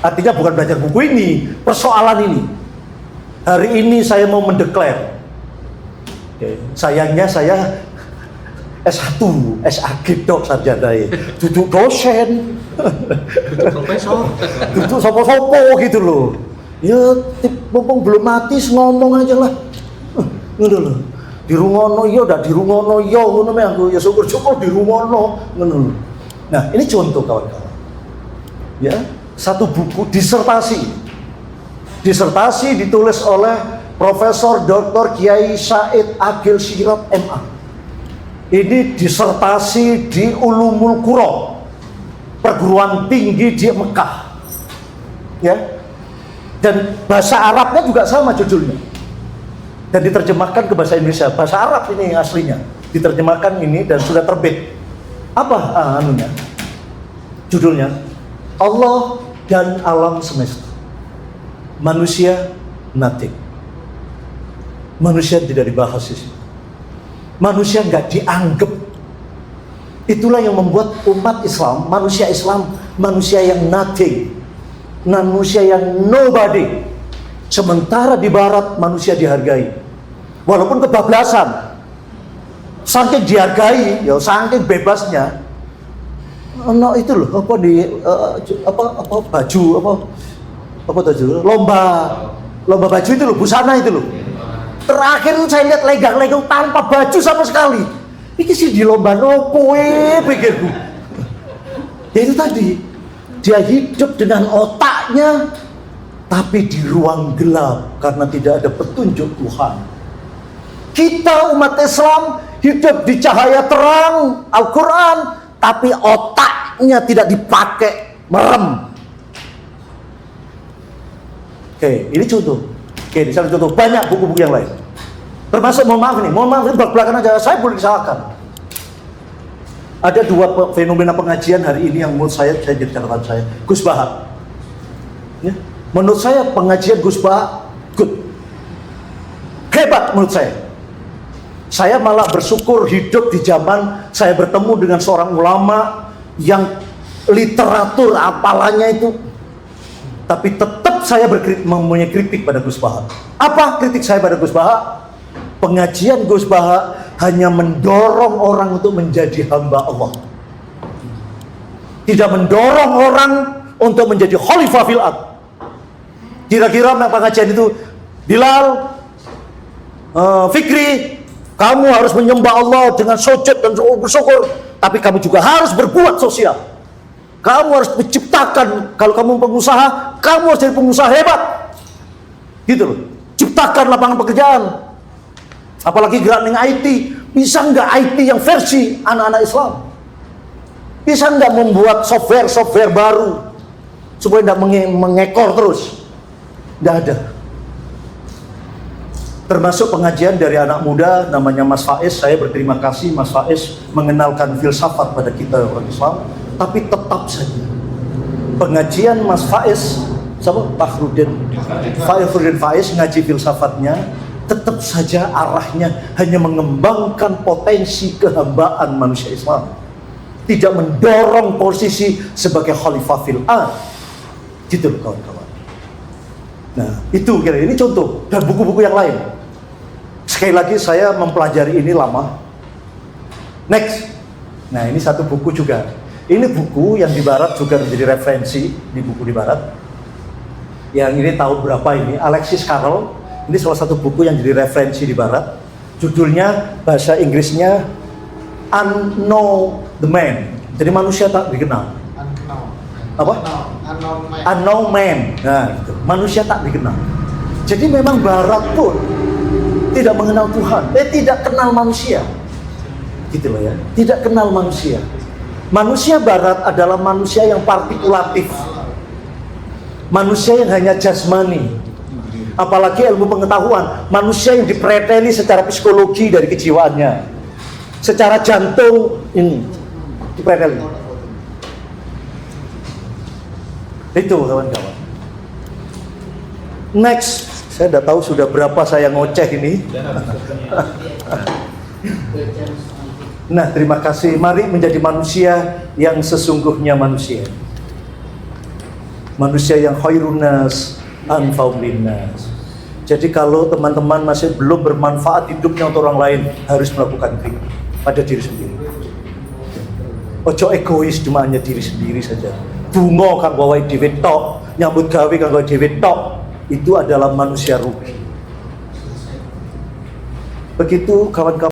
Artinya bukan belajar buku ini, persoalan ini. Hari ini saya mau mendeklar. Sayangnya saya S1, SAG dok sarjana, duduk dosen, Duduk profesor. duduk sopo-sopo gitu loh. Ya, mumpung belum mati, ngomong aja lah. Ngono lho. Dirungono ya, udah dirungono ya, ngono me aku ya syukur-syukur dirungono, ngono lho. Nah, ini contoh kawan-kawan. Ya, satu buku disertasi. Disertasi ditulis oleh Profesor Dr. Kiai Said Agil Sirot MA. Ini disertasi di Ulumul Qura, perguruan tinggi di Mekah. Ya. Dan bahasa Arabnya juga sama judulnya. Dan diterjemahkan ke bahasa Indonesia. Bahasa Arab ini aslinya. Diterjemahkan ini dan sudah terbit. Apa anunya? Judulnya Allah dan Alam Semesta. Manusia nothing. Manusia tidak dibahas di sini. Manusia nggak dianggap. Itulah yang membuat umat Islam, manusia yang nothing. Manusia yang nobody. Sementara di barat manusia dihargai, walaupun kebablasan. Saking dihargai, ya saking bebasnya. No, itu loh apa di baju apa tuh lomba baju itu loh, busana itu loh. Terakhir itu saya lihat legang-legang tanpa baju sama sekali. Ini sih di lomba nopo pikirku. Ya itu tadi. Dia hidup dengan otaknya, tapi di ruang gelap karena tidak ada petunjuk Tuhan. Kita umat Islam hidup di cahaya terang Al-Quran, tapi otaknya tidak dipakai, merem. Oke, ini contoh. Oke, misalnya contoh banyak buku-buku yang lain. Termasuk mohon maaf ini belak-belakan aja, saya boleh disalahkan. Ada dua fenomena pengajian hari ini yang menurut saya jadi catatan saya. Gus Baha, ya, menurut saya pengajian Gus Baha good, hebat menurut saya. Saya malah bersyukur hidup di zaman saya bertemu dengan seorang ulama yang literatur apalannya itu, tapi tetap saya mempunyai kritik pada Gus Baha. Apa kritik saya pada Gus Baha? Pengajian Gus Baha hanya mendorong orang untuk menjadi hamba Allah, tidak mendorong orang untuk menjadi khalifah fil ard. Kira-kira pengajian itu Bilal, Fikri, kamu harus menyembah Allah dengan sujud dan bersyukur, tapi kamu juga harus berbuat sosial. Kamu harus menciptakan, kalau kamu pengusaha, kamu harus jadi pengusaha hebat. Gitu loh. Ciptakan lapangan pekerjaan. Apalagi gerak dengan IT. Bisa nggak IT yang versi anak-anak Islam? Bisa nggak membuat software baru supaya nggak mengekor terus? Nggak ada. Termasuk pengajian dari anak muda namanya Mas Faiz. Saya berterima kasih Mas Faiz mengenalkan filsafat pada kita orang Islam. Tapi tetap saja pengajian Mas Faiz, siapa? Fakhruddin Faiz ngaji filsafatnya, tetap saja arahnya hanya mengembangkan potensi kehambaan manusia Islam, tidak mendorong posisi sebagai khalifah fil ard. Gitu loh kawan-kawan. Nah itu kira ini contoh, dan buku-buku yang lain. Sekali lagi saya mempelajari ini lama. Next. Nah ini satu buku juga. Ini buku yang di barat juga menjadi referensi di buku di barat. Yang ini tahun berapa ini? Alexis Carrel. Ini salah satu buku yang jadi referensi di barat. Judulnya bahasa Inggrisnya Unknown the Man. Jadi manusia tak dikenal. Apa? Unknown Man. Nah, itu. Manusia tak dikenal. Jadi memang barat pun tidak mengenal Tuhan. Tidak kenal manusia. Gitu loh ya. Tidak kenal manusia. Manusia barat adalah manusia yang partikulatif. Manusia yang hanya jasmani. Apalagi ilmu pengetahuan, manusia yang dipreteli secara psikologi dari kejiwaannya. Secara jantung ini dipreteli. Itu kawan-kawan. Next, saya tidak tahu sudah berapa saya ngoceh ini. Nah, terima kasih. Mari menjadi manusia yang sesungguhnya manusia. Manusia yang khairun nas anfa'un linnas. Jadi kalau teman-teman masih belum bermanfaat hidupnya untuk orang lain, harus melakukan klik pada diri sendiri. Ojo egois cuma hanya diri sendiri saja. Bungo kang gawe dhewe tok, nyambut gawe kang gawe dhewe tok. Itu adalah manusia rugi. Begitu kawan-kawan.